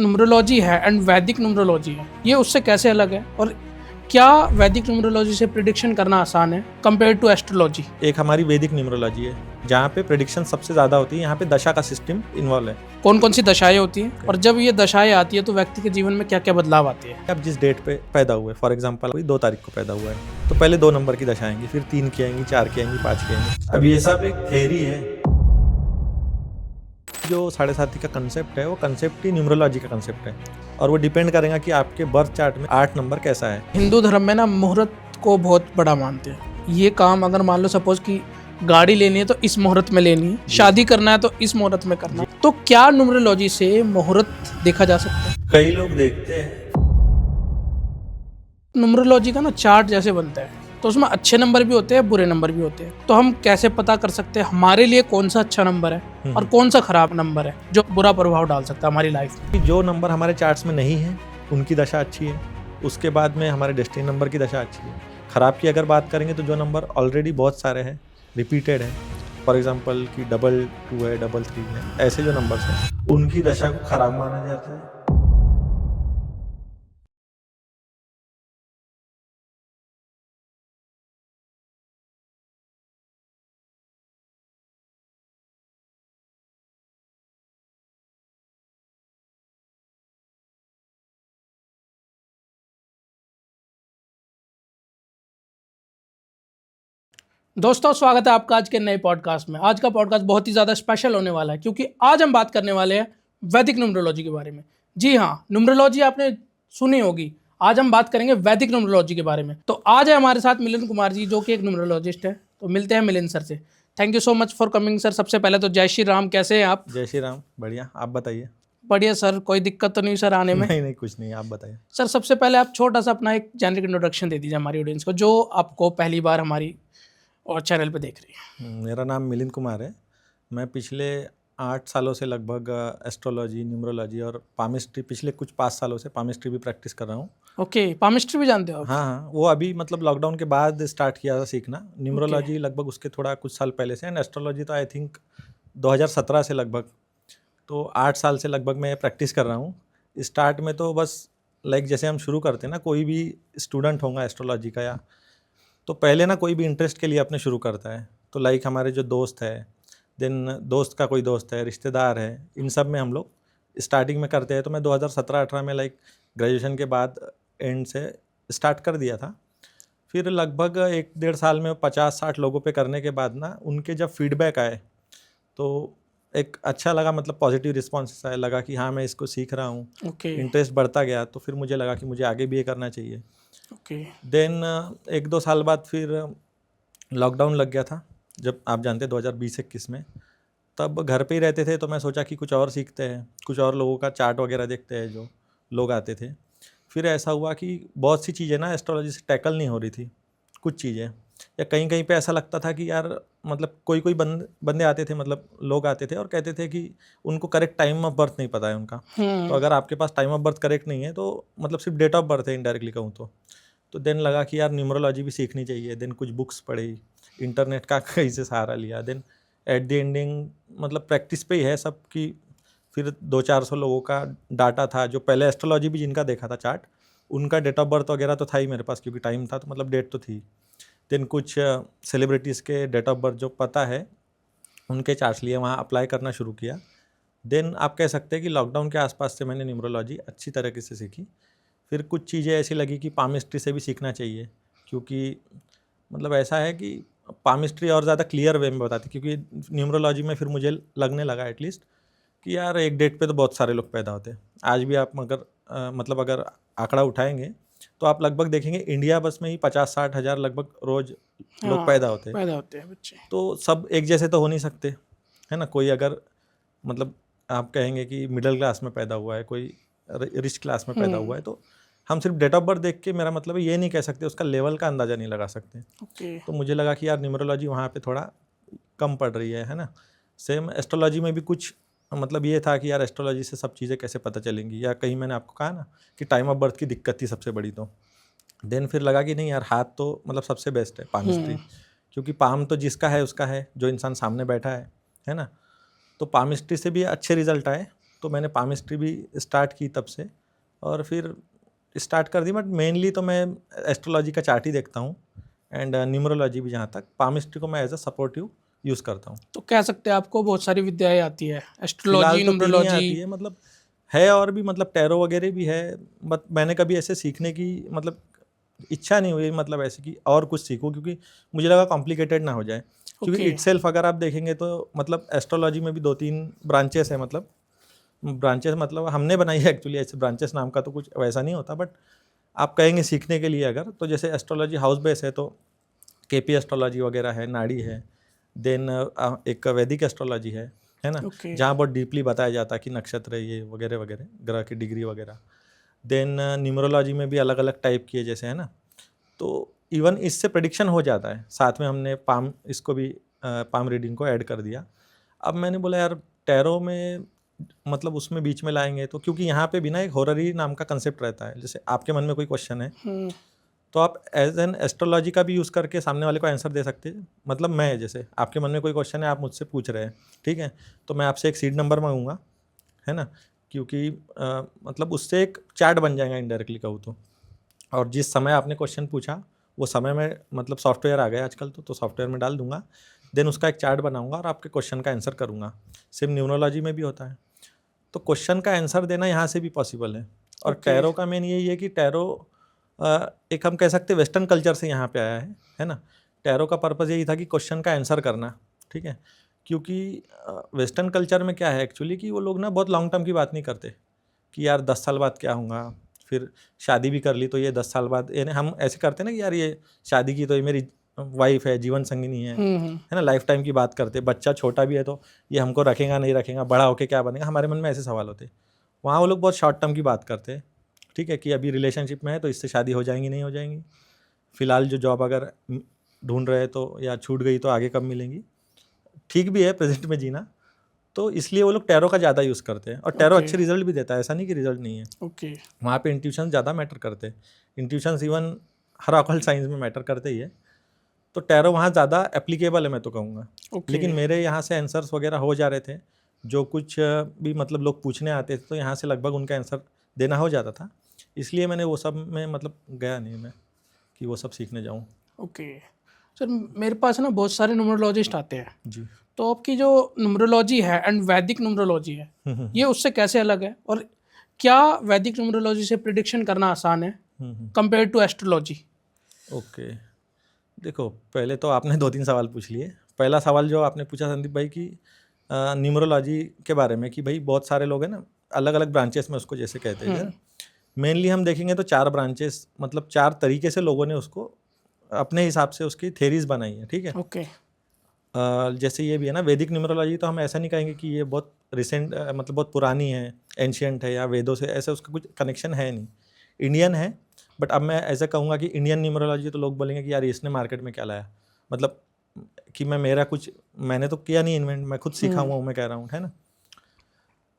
Numerology है and वैदिक numerology है, ये उससे कैसे अलग है और क्या वैदिक न्यूमरोलॉजी से प्रिडिक्शन करना आसान है कंपेयर टू एस्ट्रोलॉजी? एक हमारी वैदिक न्यूमरोलॉजी है जहाँ पे प्रिडिक्शन सबसे ज़्यादा होती है। यहाँ पे दशा का सिस्टम इन्वॉल्व है। कौन कौन सी दशाएं होती हैं और जब ये दशाएं आती है तो व्यक्ति के जीवन में क्या क्या बदलाव आते हैं? अब जिस डेट पे पैदा हुए, फॉर एग्जांपल कोई 2 तारीख को पैदा हुआ है तो पहले 2 नंबर की दशा आएंगी, फिर 3 की आएंगी, 4 की आएंगी, 5 की आएंगी। अब ये सब एक थ्योरी है। जो 7.5 का कंसेप्ट है वो कंसेप्ट ही न्यूमरोलॉजी का कंसेप्ट है और वो डिपेंड करेगा कि आपके बर्थ चार्ट में 8 नंबर कैसा है। हिंदू धर्म में ना मुहूर्त को बहुत बड़ा मानते हैं। ये काम अगर मान लो सपोज कि गाड़ी लेनी है तो इस मुहूर्त में लेनी है, शादी करना है तो इस मुहूर्त में करना है, तो क्या न्यूमरोलॉजी से मुहूर्त देखा जा सकता है? कई लोग देखते हैं। न्यूमरोलॉजी का ना चार्ट जैसे बनता है तो उसमें अच्छे नंबर भी होते हैं, बुरे नंबर भी होते हैं, तो हम कैसे पता कर सकते हैं हमारे लिए कौन सा अच्छा नंबर है और कौन सा खराब नंबर है जो बुरा प्रभाव डाल सकता है हमारी लाइफ में? जो नंबर हमारे चार्ट्स में नहीं है उनकी दशा अच्छी है, उसके बाद में हमारे डेस्टिनी नंबर की दशा अच्छी है। खराब की अगर बात करेंगे तो जो नंबर ऑलरेडी बहुत सारे हैं, रिपीटेड है, फॉर एग्जांपल कि 2 है, 3 है, ऐसे जो नंबर्स हैं उनकी दशा को खराब माना जाता है। दोस्तों, स्वागत है आपका आज के नए पॉडकास्ट में। आज का पॉडकास्ट बहुत ही ज़्यादा स्पेशल होने वाला है क्योंकि आज हम बात करने वाले हैं वैदिक न्यूमरोलॉजी के बारे में। जी हाँ, न्यूमरोलॉजी आपने सुनी होगी। आज हम बात करेंगे वैदिक न्यूमरोलॉजी के बारे में। तो आज है हमारे साथ मिलिंद कुमार जी, जो कि एक न्यूमरोलॉजिस्ट है। तो मिलते हैं मिलिंद सर से। Thank you so much for coming sir. सबसे पहले तो जय श्री राम, कैसे हैं आप? जय श्री राम, बढ़िया, आप बताइए। बढ़िया सर, कोई दिक्कत तो नहीं सर आने में? नहीं, कुछ नहीं, आप बताइए। सर, सबसे पहले आप छोटा सा अपना एक जेनरिक इंट्रोडक्शन दे दीजिए हमारी ऑडियंस को, जो आपको पहली बार हमारी और चैनल पे देख रही है। मेरा नाम मिलिंद कुमार है। मैं पिछले 8 सालों से लगभग एस्ट्रोलॉजी, न्यूमरोलॉजी और पामिस्ट्री, पिछले कुछ 5 सालों से पामिस्ट्री भी प्रैक्टिस कर रहा हूँ। ओके, पामिस्ट्री भी जानते हो आप? हाँ, वो अभी मतलब लॉकडाउन के बाद स्टार्ट किया था सीखना। न्यूमरोलॉजी लगभग उसके थोड़ा कुछ साल पहले से, एंड एस्ट्रोलॉजी तो आई थिंक 2017 से लगभग, तो 8 साल से लगभग मैं प्रैक्टिस कर रहा हूँ। स्टार्ट में तो बस जैसे हम शुरू करते हैं ना, कोई भी स्टूडेंट होगा एस्ट्रोलॉजी का, या तो पहले ना कोई भी इंटरेस्ट के लिए अपने शुरू करता है। तो हमारे जो दोस्त है, देन दोस्त का कोई दोस्त है, रिश्तेदार है, इन सब में हम लोग स्टार्टिंग में करते हैं। तो मैं 2017-18 में ग्रेजुएशन के बाद एंड से स्टार्ट कर दिया था। फिर लगभग 1-1.5 साल में 50-60 लोगों पे करने के बाद ना, उनके जब फीडबैक आए तो एक अच्छा लगा, मतलब पॉजिटिव रिस्पॉन्स आया, लगा कि हाँ मैं इसको सीख रहा हूँ। इंटरेस्ट बढ़ता गया तो फिर मुझे लगा कि मुझे आगे भी ये करना चाहिए। देन 1-2 साल बाद फिर लॉकडाउन लग गया था, जब आप जानते हैं 2020-21 में। तब घर पे ही रहते थे तो मैं सोचा कि कुछ और सीखते हैं, कुछ और लोगों का चार्ट वगैरह देखते हैं जो लोग आते थे। फिर ऐसा हुआ कि बहुत सी चीज़ें ना एस्ट्रोलॉजी से टैकल नहीं हो रही थी। कुछ चीज़ें, या कहीं कहीं पे ऐसा लगता था कि यार मतलब कोई बंदे आते थे, मतलब लोग आते थे और कहते थे कि उनको करेक्ट टाइम ऑफ बर्थ नहीं पता है उनका। तो अगर आपके पास टाइम ऑफ बर्थ करेक्ट नहीं है तो मतलब सिर्फ डेट ऑफ बर्थ है इनडायरेक्टली कहूँ तो देन लगा कि यार न्यूमरोलॉजी भी सीखनी चाहिए। देन कुछ बुक्स पढ़ी, इंटरनेट का कहीं से सहारा लिया। देन एट द एंडिंग मतलब प्रैक्टिस पे ही है सब की। फिर 200-400 लोगों का डाटा था जो पहले एस्ट्रोलॉजी भी जिनका देखा था चार्ट, उनका डेट ऑफ बर्थ वगैरह तो था ही मेरे पास, क्योंकि टाइम था तो मतलब डेट तो थी। देन कुछ सेलिब्रिटीज़ के डेट ऑफ बर्थ जो पता है उनके चार्ट्स लिए, वहाँ अप्लाई करना शुरू किया। देन आप कह सकते हैं कि लॉकडाउन के आसपास से मैंने न्यूमरोलॉजी अच्छी तरीके से सीखी। फिर कुछ चीज़ें ऐसी लगी कि पामिस्ट्री से भी सीखना चाहिए, क्योंकि मतलब ऐसा है कि पामिस्ट्री और ज़्यादा क्लियर वे में बताती, क्योंकि न्यूमरोलॉजी में फिर मुझे लगने लगा एटलीस्ट कि यार एक डेट पे तो बहुत सारे लोग पैदा होते हैं। आज भी आप मतलब अगर आंकड़ा उठाएंगे तो आप लगभग देखेंगे इंडिया बस में ही 50-60 हज़ार लगभग रोज़ लोग पैदा होते हैं बच्चे। तो सब एक जैसे तो हो नहीं सकते, है ना। कोई अगर मतलब आप कहेंगे कि मिडिल क्लास में पैदा हुआ है, कोई रिच क्लास में पैदा हुआ है, तो हम सिर्फ डेट ऑफ बर्थ देख के, मेरा मतलब ये नहीं कह सकते, उसका लेवल का अंदाज़ा नहीं लगा सकते। तो मुझे लगा कि यार न्यूमरोलॉजी वहाँ पे थोड़ा कम पड़ रही है ना। सेम एस्ट्रोलॉजी में भी कुछ मतलब ये था कि यार एस्ट्रोलॉजी से सब चीज़ें कैसे पता चलेंगी, या कहीं मैंने आपको कहा ना कि टाइम ऑफ बर्थ की दिक्कत थी सबसे बड़ी। तो देन फिर लगा कि नहीं यार, हाथ तो मतलब सबसे बेस्ट है पामिस्ट्री, क्योंकि पाम तो जिसका है उसका है, जो इंसान सामने बैठा है ना। तो पामिस्ट्री से भी अच्छे रिजल्ट आए। तो मैंने पामिस्ट्री भी स्टार्ट की तब से, और फिर स्टार्ट कर दी। बट मेनली तो मैं एस्ट्रोलॉजी का चार्ट ही देखता हूँ, एंड न्यूमरोलॉजी भी। जहाँ तक पामिस्ट्री को मैं एज अ सपोर्टिव यूज़ करता हूँ। तो कह सकते हैं आपको बहुत सारी विद्याएं आती है, फिलहाल एस्ट्रोलॉजी, तो 3 ही न्यूमरोलॉजी। आती है, मतलब है और भी, मतलब टैरो वगैरह भी है। बट मैंने कभी ऐसे सीखने की मतलब इच्छा नहीं हुई, मतलब ऐसे कि और कुछ सीखूं, क्योंकि मुझे लगा कॉम्प्लिकेटेड ना हो जाए। क्योंकि ओके। इटसेल्फ अगर आप देखेंगे तो मतलब एस्ट्रोलॉजी में भी 2-3 ब्रांचेस है। मतलब ब्रांचेस मतलब हमने बनाई है एक्चुअली, ऐसे ब्रांचेस नाम का तो कुछ वैसा नहीं होता। बट आप कहेंगे सीखने के लिए अगर, तो जैसे एस्ट्रोलॉजी हाउस बेस है तो केपी एस्ट्रोलॉजी वगैरह है, नाड़ी है। देन एक वैदिक एस्ट्रोलॉजी है ना, ओके। जहाँ बहुत डीपली बताया जाता है कि नक्षत्र ये वगैरह वगैरह, ग्रह की डिग्री वगैरह। देन न्यूमरोलॉजी में भी अलग अलग टाइप की है, जैसे है ना। तो इवन इससे प्रेडिक्शन हो जाता है। साथ में हमने पाम इसको भी पाम रीडिंग को ऐड कर दिया। अब मैंने बोला यार टैरो में मतलब उसमें बीच में लाएंगे तो, क्योंकि यहाँ पे भी ना एक हॉररी नाम का कंसेप्ट रहता है। जैसे आपके मन में कोई क्वेश्चन है तो आप एज एन एस्ट्रोलॉजी का भी यूज़ करके सामने वाले को आंसर दे सकते हैं। मतलब मैं, जैसे आपके मन में कोई क्वेश्चन है, आप मुझसे पूछ रहे हैं, ठीक है, तो मैं आपसे एक सीड नंबर मांगूंगा, है ना, क्योंकि मतलब उससे एक चार्ट बन जाएगा इनडायरेक्टली कहूँ तो। और जिस समय आपने क्वेश्चन पूछा वो समय में मतलब सॉफ्टवेयर आ गया आजकल तो सॉफ्टवेयर में डाल दूंगा। देन उसका एक चार्ट बनाऊंगा और आपके क्वेश्चन का आंसर करूंगा। सेम न्यूमरोलॉजी में भी होता है। तो क्वेश्चन का आंसर देना यहाँ से भी पॉसिबल है। और ओके। टैरो का मेन यही है कि टैरो एक हम कह सकते हैं वेस्टर्न कल्चर से यहाँ पे आया है ना। टैरो का पर्पज़ यही था कि क्वेश्चन का आंसर करना, ठीक है। क्योंकि वेस्टर्न कल्चर में क्या है एक्चुअली कि वो लोग ना बहुत लॉन्ग टर्म की बात नहीं करते कि यार 10 साल बाद क्या होगा, फिर शादी भी कर ली तो ये 10 साल बाद, यानी हम ऐसे करते हैं ना कि यार ये शादी की तो ये मेरी वाइफ है, जीवन संगिनी है ना, लाइफ टाइम की बात करते। बच्चा छोटा भी है तो ये हमको रखेगा नहीं रखेगा, बड़ा होके क्या बनेगा, हमारे मन में ऐसे सवाल होते। वहाँ वो लोग बहुत शॉर्ट टर्म की बात करते हैं, ठीक है, कि अभी रिलेशनशिप में है तो इससे शादी हो जाएंगी नहीं हो जाएंगी, फिलहाल जो जॉब अगर ढूंढ रहे तो या छूट गई तो आगे कब मिलेंगी। ठीक भी है प्रेजेंट में जीना, तो इसलिए वो लोग टैरो का ज़्यादा यूज़ करते हैं। और टैरो ओके। अच्छे रिजल्ट भी देता है, ऐसा नहीं कि रिजल्ट नहीं है। ओके। वहाँ पे इंट्यूशन ज़्यादा मैटर करते हैं। इंट्यूशंस इवन हर ऑकल्ट साइंस में मैटर करते ही है। तो टैरो वहाँ ज़्यादा एप्लीकेबल है मैं तो कहूँगा। ओके। लेकिन मेरे यहाँ से आंसर्स वगैरह हो जा रहे थे, जो कुछ भी मतलब लोग पूछने आते थे तो यहाँ से लगभग उनका आंसर देना हो जाता था। इसलिए मैंने वो सब में मतलब गया नहीं मैं कि वो सब सीखने जाऊँ। ओके सर, मेरे पास ना बहुत सारे न्यूमरोलॉजिस्ट आते हैं, जी। तो आपकी जो न्यूमरोलॉजी है एंड वैदिक न्यूमरोलॉजी है, ये उससे कैसे अलग है? और क्या वैदिक न्यूमरोलॉजी से प्रिडिक्शन करना आसान है कंपेयर टू एस्ट्रोलॉजी? ओके, देखो पहले तो आपने 2-3 सवाल पूछ लिए। पहला सवाल जो आपने पूछा संदीप भाई कि न्यूमरोलॉजी के बारे में, कि भाई बहुत सारे लोग हैं ना अलग अलग ब्रांचेस में उसको जैसे कहते हैं। मेनली हम देखेंगे तो 4 ब्रांचेस, मतलब 4 तरीके से लोगों ने उसको अपने हिसाब से उसकी थेरीज बनाई है, ठीक है। ओके। जैसे ये भी है ना वैदिक न्यूमरोलॉजी, तो हम ऐसा नहीं कहेंगे कि ये बहुत रिसेंट मतलब बहुत पुरानी है, एंशियंट है या वेदों से, ऐसा उसका कुछ कनेक्शन है नहीं, इंडियन है। बट अब मैं ऐसा कहूँगा कि इंडियन न्यूमरोलॉजी, तो लोग बोलेंगे कि यार इसने मार्केट में क्या लाया, मतलब कि मैंने तो किया नहीं इन्वेंट, मैं खुद सीखा हुआ हूँ, मैं कह रहा हूँ, है ना।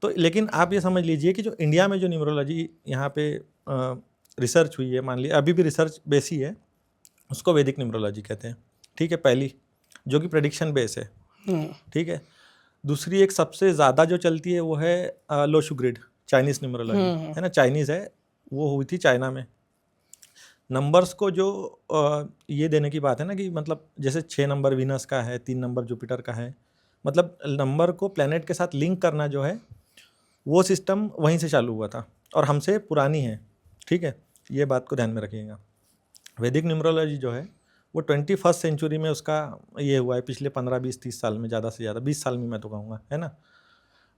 तो लेकिन आप ये समझ लीजिए कि जो इंडिया में जो न्यूमरोलॉजी यहाँ पे रिसर्च हुई है, मान लीजिए अभी भी रिसर्च बेस ही है, उसको वैदिक न्यूमरोलॉजी कहते हैं, ठीक है। पहली जो कि प्रेडिक्शन बेस है, ठीक है। दूसरी एक सबसे ज़्यादा जो चलती है वो है लोशु ग्रिड, चाइनीज़ न्यूमरोलॉजी, है ना, चाइनीज़ है, वो हुई थी चाइना में। नंबर्स को जो ये देने की बात है ना कि मतलब जैसे 6 नंबर वीनस का है, 3 नंबर जुपिटर का है, मतलब नंबर को प्लैनेट के साथ लिंक करना जो है वो सिस्टम वहीं से चालू हुआ था और हमसे पुरानी है, ठीक है। ये बात को ध्यान में रखिएगा। वैदिक न्यूमरोलॉजी जो है वो 21st सेंचुरी में उसका ये हुआ है, पिछले 15-20-30 साल में, ज़्यादा से ज़्यादा 20 साल में मैं तो कहूँगा, है ना।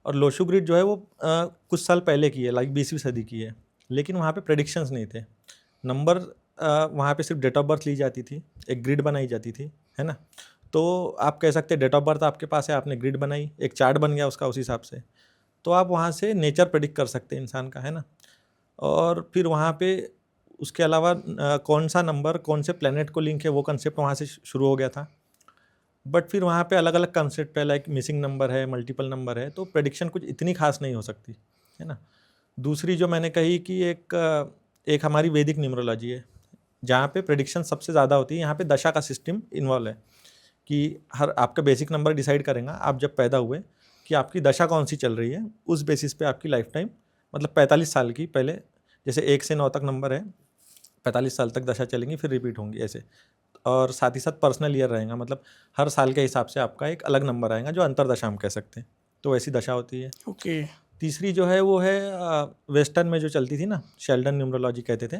और लोशु ग्रिड जो है वो कुछ साल पहले की है, लाइक 20वीं सदी की है। लेकिन वहाँ पे प्रेडिक्शंस नहीं थे, नंबर वहाँ पे सिर्फ डेट ऑफ बर्थ ली जाती थी, एक ग्रिड बनाई जाती थी, है ना। तो आप कह सकते हैं डेट ऑफ बर्थ आपके पास है, आपने ग्रिड बनाई, एक चार्ट बन गया उसका उस हिसाब से, तो आप वहाँ से नेचर प्रेडिक्ट कर सकते हैं इंसान का, है ना। और फिर वहाँ पे उसके अलावा कौन सा नंबर कौन से प्लैनेट को लिंक है, वो कंसेप्ट वहाँ से शुरू हो गया था। बट फिर वहाँ पे अलग अलग कंसेप्ट है, लाइक मिसिंग नंबर है, मल्टीपल नंबर है, तो प्रेडिक्शन कुछ इतनी खास नहीं हो सकती, है ना। दूसरी जो मैंने कही कि एक हमारी वैदिक न्यूमरोलॉजी है, जहाँ पे प्रेडिक्शन सबसे ज़्यादा होती है। यहाँ पे दशा का सिस्टम इन्वॉल्व है कि हर आपका बेसिक नंबर डिसाइड करेगा आप जब पैदा हुए कि आपकी दशा कौन सी चल रही है, उस बेसिस पे आपकी लाइफ टाइम मतलब 45 साल की, पहले जैसे 1 से 9 तक नंबर है, 45 साल तक दशा चलेंगी, फिर रिपीट होंगी ऐसे। और साथ ही साथ पर्सनल ईयर रहेगा, मतलब हर साल के हिसाब से आपका एक अलग नंबर आएगा जो अंतरदशा हम कह सकते हैं, तो वैसी दशा होती है। ओके। तीसरी जो है वो है वेस्टर्न में जो चलती थी ना, शेल्डन न्यूमरोलॉजी कहते थे,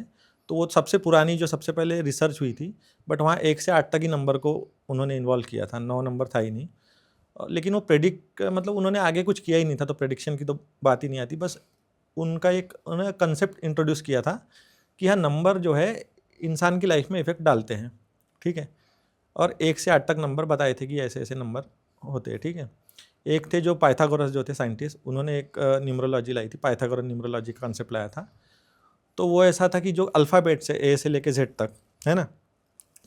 तो वो सबसे पुरानी जो सबसे पहले रिसर्च हुई थी, बट वहाँ 1 से 8 तक ही नंबर को उन्होंने इन्वॉल्व किया था, 9 नंबर था ही नहीं। लेकिन वो प्रेडिक्ट मतलब उन्होंने आगे कुछ किया ही नहीं था, तो प्रेडिक्शन की तो बात ही नहीं आती। बस उनका एक उन्होंने कंसेप्ट इंट्रोड्यूस किया था कि हाँ, नंबर जो है इंसान की लाइफ में इफेक्ट डालते हैं, ठीक है। और 1 से 8 तक नंबर बताए थे कि ऐसे ऐसे नंबर होते हैं, ठीक है। एक थे जो पाइथागोरस जो थे साइंटिस्ट, उन्होंने एक न्यूमरोलॉजी लाई थी, पाइथागोरस न्यूमरोलॉजी का कंसेप्ट लाया था। तो वो ऐसा था कि जो अल्फ़ाबेट से ए से लेके जेड तक है ना,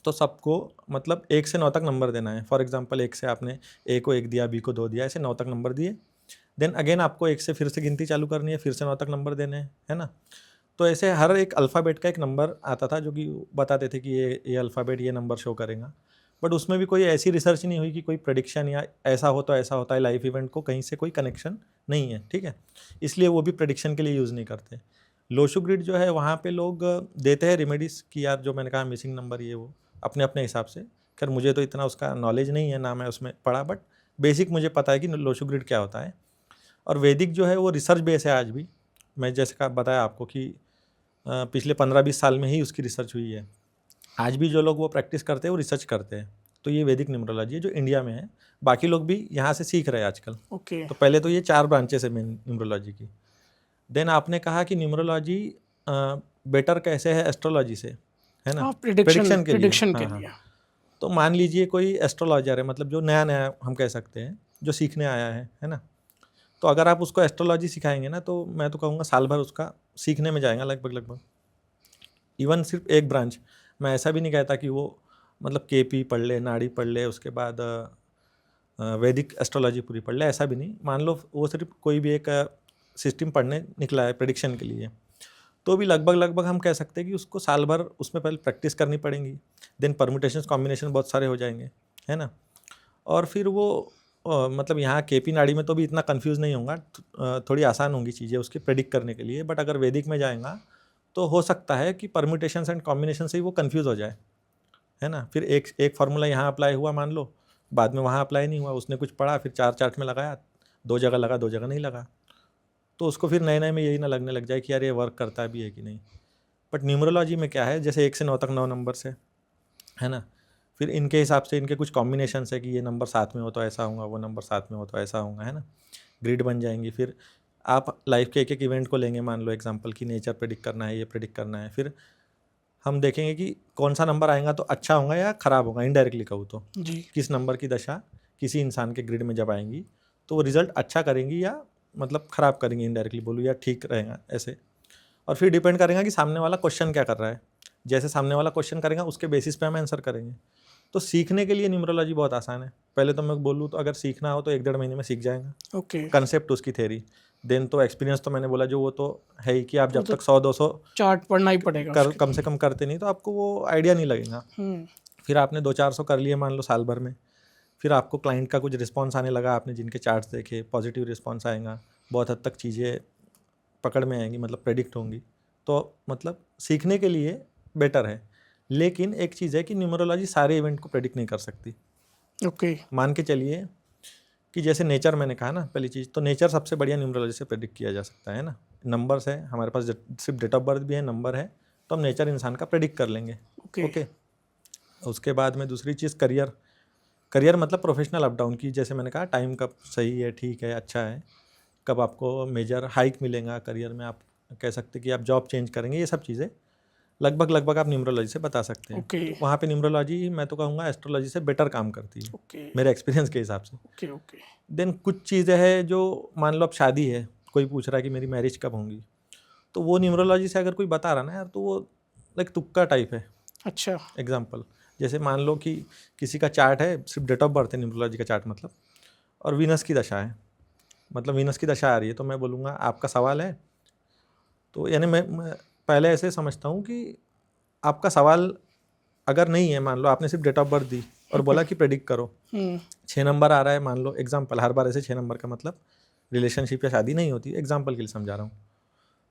तो सबको मतलब 1 से 9 तक नंबर देना है। फॉर एग्जांपल 1 से आपने ए को 1 दिया, बी को 2 दिया, ऐसे 9 तक नंबर दिए। देन अगेन आपको 1 से फिर से गिनती चालू करनी है, फिर से 9 तक नंबर देने हैं, है ना। तो ऐसे हर एक अल्फ़ाबेट का एक नंबर आता था जो कि बताते थे कि ये अल्फ़ाबेट ये नंबर शो करेगा। बट उसमें भी कोई ऐसी रिसर्च नहीं हुई कि कोई प्रेडिक्शन या ऐसा हो तो ऐसा होता है, लाइफ इवेंट को कहीं से कोई कनेक्शन नहीं है, ठीक है। इसलिए वो भी प्रेडिक्शन के लिए यूज़ नहीं करते। लोशु ग्रिड जो है वहाँ पे लोग देते हैं रेमेडीज़ कि यार जो मैंने कहा मिसिंग नंबर ये वो अपने अपने हिसाब से। खैर मुझे तो इतना उसका नॉलेज नहीं है, ना मैं उसमें पढ़ा, बट बेसिक मुझे पता है कि लोशु ग्रिड क्या होता है। और वैदिक जो है वो रिसर्च बेस है आज भी। मैं जैसे का बताया आपको कि पिछले 15-20 साल में ही उसकी रिसर्च हुई है। आज भी जो लोग वो प्रैक्टिस करते हैं वो रिसर्च करते हैं। तो ये वैदिक न्यूमरोलॉजी है जो इंडिया में है, बाकी लोग भी यहाँ से सीख रहे हैं आजकल। ओके। तो पहले तो ये 4 ब्रांचेस है मेन न्यूमरोलॉजी की। देन आपने कहा कि न्यूमरोलॉजी बेटर कैसे है एस्ट्रोलॉजी से, है ना, हाँ, प्रिडिक्शन के लिए। प्रिडिक्शन के हाँ हाँ। लिए। तो मान लीजिए कोई एस्ट्रोलॉजर है, मतलब जो नया नया हम कह सकते हैं, जो सीखने आया है ना। तो अगर आप उसको एस्ट्रोलॉजी सिखाएंगे ना, तो मैं तो कहूँगा साल भर उसका सीखने में जाएगा लगभग। इवन सिर्फ एक ब्रांच, मैं ऐसा भी नहीं कहता कि वो मतलब केपी पढ़ ले, नाड़ी पढ़ ले, उसके बाद वैदिक एस्ट्रोलॉजी पूरी पढ़ ले, ऐसा भी नहीं। मान लो वो सिर्फ कोई भी एक सिस्टम पढ़ने निकला है प्रेडिक्शन के लिए, तो भी लगभग हम कह सकते हैं कि उसको साल भर उसमें पहले प्रैक्टिस करनी पड़ेगी। देन परम्यूटेशंस कॉम्बिनेशन बहुत सारे हो जाएंगे, है ना। और फिर वो मतलब यहाँ केपी नाड़ी में तो भी इतना कंफ्यूज नहीं होगा, थोड़ी आसान होंगी चीज़ें उसकी प्रेडिक्ट करने के लिए। बट अगर वैदिक में जाएगा तो हो सकता है कि परम्यूटेशंस एंड कॉम्बिनेशन से ही वो कंफ्यूज हो जाए, है ना। फिर एक फार्मूला यहाँ अप्लाई हुआ मान लो, बाद में वहाँ अप्लाई नहीं हुआ, उसने कुछ पढ़ा, फिर 4 चार्ट में लगाया, 2 जगह लगा, 2 जगह नहीं लगा, तो उसको फिर नए नए में यही ना लगने लग जाए कि यार ये वर्क करता भी है कि नहीं। बट न्यूमरोलॉजी में क्या है, जैसे 1 से 9 तक 9 नंबर से, है ना। फिर इनके हिसाब से इनके कुछ कॉम्बिनेशन है कि ये नंबर साथ में हो तो ऐसा होगा, वो नंबर साथ में हो तो ऐसा होगा, है ना। ग्रिड बन जाएंगी। फिर आप लाइफ के एक एक इवेंट को लेंगे, मान लो एग्जांपल की नेचर प्रेडिक्ट करना है, ये प्रेडिक्ट करना है, फिर हम देखेंगे कि कौन सा नंबर आएगा तो अच्छा होगा या ख़राब होगा। इनडायरेक्टली कहूँ तो जी। किस नंबर की दशा किसी इंसान के ग्रिड में जब आएंगी तो वो रिजल्ट अच्छा करेंगी या मतलब ख़राब करेंगी, इनडायरेक्टली बोलूँ, या ठीक रहेगा ऐसे। और फिर डिपेंड करेगा कि सामने वाला क्वेश्चन क्या कर रहा है। जैसे सामने वाला क्वेश्चन करेगा उसके बेसिस पे हम आंसर करेंगे। तो सीखने के लिए न्यूमरोलॉजी बहुत आसान है। पहले तो मैं बोलूँ तो अगर सीखना हो तो 1-1.5 महीने में सीख जाएगा ओके। कंसेप्ट उसकी थ्योरी। देन तो एक्सपीरियंस तो मैंने बोला जो वो तो है ही कि आप वो जब तो तक 100-200 चार्ट पढ़ना ही पड़ेगा उसके कम से कम करते नहीं तो आपको वो आइडिया नहीं लगेगा। फिर आपने 200-400 कर लिए मान लो साल भर में, फिर आपको क्लाइंट का कुछ रिस्पॉन्स आने लगा, आपने जिनके चार्ट्स देखे पॉजिटिव रिस्पॉन्स आएगा, बहुत हद तक चीज़ें पकड़ में आएंगी, मतलब प्रेडिक्ट होंगी। तो मतलब सीखने के लिए बेटर है। लेकिन एक चीज़ है कि न्यूमरोलॉजी सारे इवेंट को प्रेडिक्ट नहीं कर सकती। ओके। मान के चलिए कि जैसे नेचर मैंने कहा ना पहली चीज़, तो नेचर सबसे बढ़िया न्यूमरोलॉजी से प्रेडिक्ट किया जा सकता है ना। नंबर्स है हमारे पास, सिर्फ डेट ऑफ बर्थ भी है, नंबर है, तो हम नेचर इंसान का प्रेडिक्ट कर लेंगे। ओके। उसके बाद में दूसरी चीज़ करियर मतलब प्रोफेशनल अप डाउन की, जैसे मैंने कहा टाइम कब सही है, ठीक है, अच्छा है, कब आपको मेजर हाइक मिलेगा करियर में, आप कह सकते कि आप जॉब चेंज करेंगे, ये सब चीज़ें लगभग आप न्यूमरोलॉजी से बता सकते हैं। ओके। तो वहाँ पे न्यूमरोलॉजी मैं तो कहूँगा एस्ट्रोलॉजी से बेटर काम करती है ओके। मेरे एक्सपीरियंस के हिसाब से। ओके। ओके। देन कुछ चीज़ें हैं जो मान लो अब शादी है, कोई पूछ रहा है कि मेरी मैरिज कब होंगी, तो वो न्यूमरोलॉजी से अगर कोई बता रहा ना यार, तो वो लाइक तुक्का टाइप है। अच्छा। एग्जाम्पल जैसे मान लो कि किसी का चार्ट है, सिर्फ डेट ऑफ बर्थ है न्यूमरोलॉजी का चार्ट मतलब, और वीनस की दशा है, मतलब वीनस की दशा आ रही है, तो मैं बोलूँगा आपका सवाल है। तो यानी मैं पहले ऐसे समझता हूँ कि आपका सवाल अगर नहीं है, मान लो आपने सिर्फ डेट ऑफ बर्थ दी और बोला कि प्रेडिक्ट करो। हम्म, 6 नंबर आ रहा है, मान लो एग्जाम्पल, हर बार ऐसे 6 नंबर का मतलब रिलेशनशिप या शादी नहीं होती, एग्जाम्पल के लिए समझा रहा हूँ।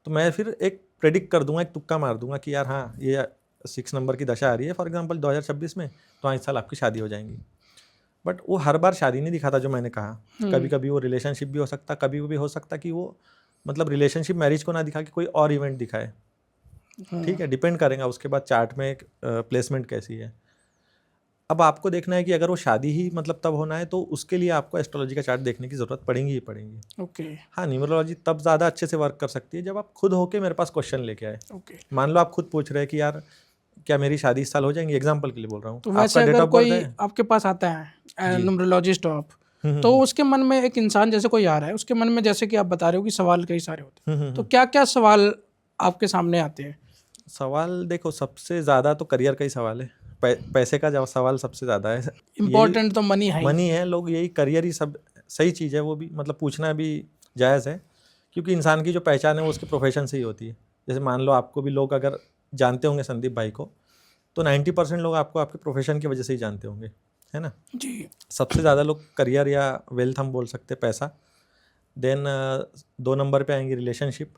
तो मैं फिर एक प्रेडिक्ट कर दूंगा, एक तुक्का मार दूंगा कि यार हाँ ये 6 नंबर की दशा आ रही है फॉर एग्जाम्पल 2026 में, तो 5 साल आपकी शादी हो जाएंगी। बट वो हर बार शादी नहीं दिखाता जो मैंने कहा, कभी कभी वो रिलेशनशिप भी हो सकता, कभी भी हो सकता कि वो मतलब रिलेशनशिप मैरिज को ना दिखा के कोई और इवेंट दिखाए। ठीक है, डिपेंड करेगा उसके बाद चार्ट में एक प्लेसमेंट कैसी है। अब आपको देखना है कि अगर वो शादी ही मतलब तब होना है तो उसके लिए आपको एस्ट्रोलॉजी का चार्ट देखने की ज़रूरत पड़ेगी ही पड़ेगी। ओके हाँ, न्यूमरोलॉजी तब ज़्यादा अच्छे से वर्क कर सकती है जब आप खुद होके मेरे पास क्वेश्चन लेके आए। ओके। मान लो आप खुद पूछ रहे हैं कि यार क्या मेरी शादी इस साल हो जाएंगी, एग्जाम्पल के लिए बोल रहा हूँ। तो आपका वैसे डेट अगर ऑफ बर्थ कोई है? आपके पास आता है जी। न्यूमरोलॉजिस्ट हो आप, तो उसके मन में एक इंसान जैसे कोई आ रहा है, उसके मन में जैसे कि आप बता रहे हो कि सवाल कई सारे होते हैं, तो क्या क्या सवाल आपके सामने आते हैं? सवाल देखो, सबसे ज़्यादा तो करियर का ही सवाल है, पैसे का सवाल सबसे ज़्यादा है। इम्पोर्टेंट तो मनी है ही। मनी है, लोग यही करियर ही सब सही चीज़ है, वो भी मतलब पूछना भी जायज़ है, क्योंकि इंसान की जो पहचान है वो उसके प्रोफेशन से ही होती है। जैसे मान लो आपको भी लोग अगर जानते होंगे संदीप भाई को, तो 90% लोग आपको आपके प्रोफेशन की वजह से ही जानते होंगे, है ना। जी। सबसे ज़्यादा लोग करियर या वेल्थ हम बोल सकते हैं, पैसा। देन 2 नंबर पे आएंगी रिलेशनशिप।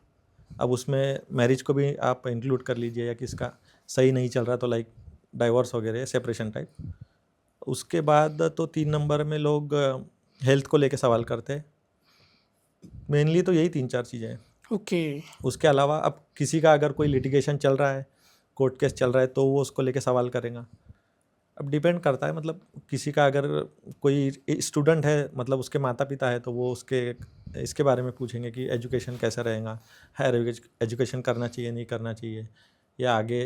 अब उसमें मैरिज को भी आप इंक्लूड कर लीजिए, या किसका सही नहीं चल रहा तो लाइक डाइवोर्स वगैरह, सेपरेशन टाइप। उसके बाद तो 3 नंबर में लोग हेल्थ को लेके सवाल करते हैं। मेनली तो यही 3-4 चीज़ें हैं। ओके। उसके अलावा अब किसी का अगर कोई लिटिगेशन चल रहा है, कोर्ट केस चल रहा है, तो वो उसको लेके सवाल करेगा। अब डिपेंड करता है, मतलब किसी का अगर कोई स्टूडेंट है, मतलब उसके माता पिता है, तो वो उसके इसके बारे में पूछेंगे कि एजुकेशन कैसा रहेगा, हायर एजुकेशन करना चाहिए नहीं करना चाहिए, या आगे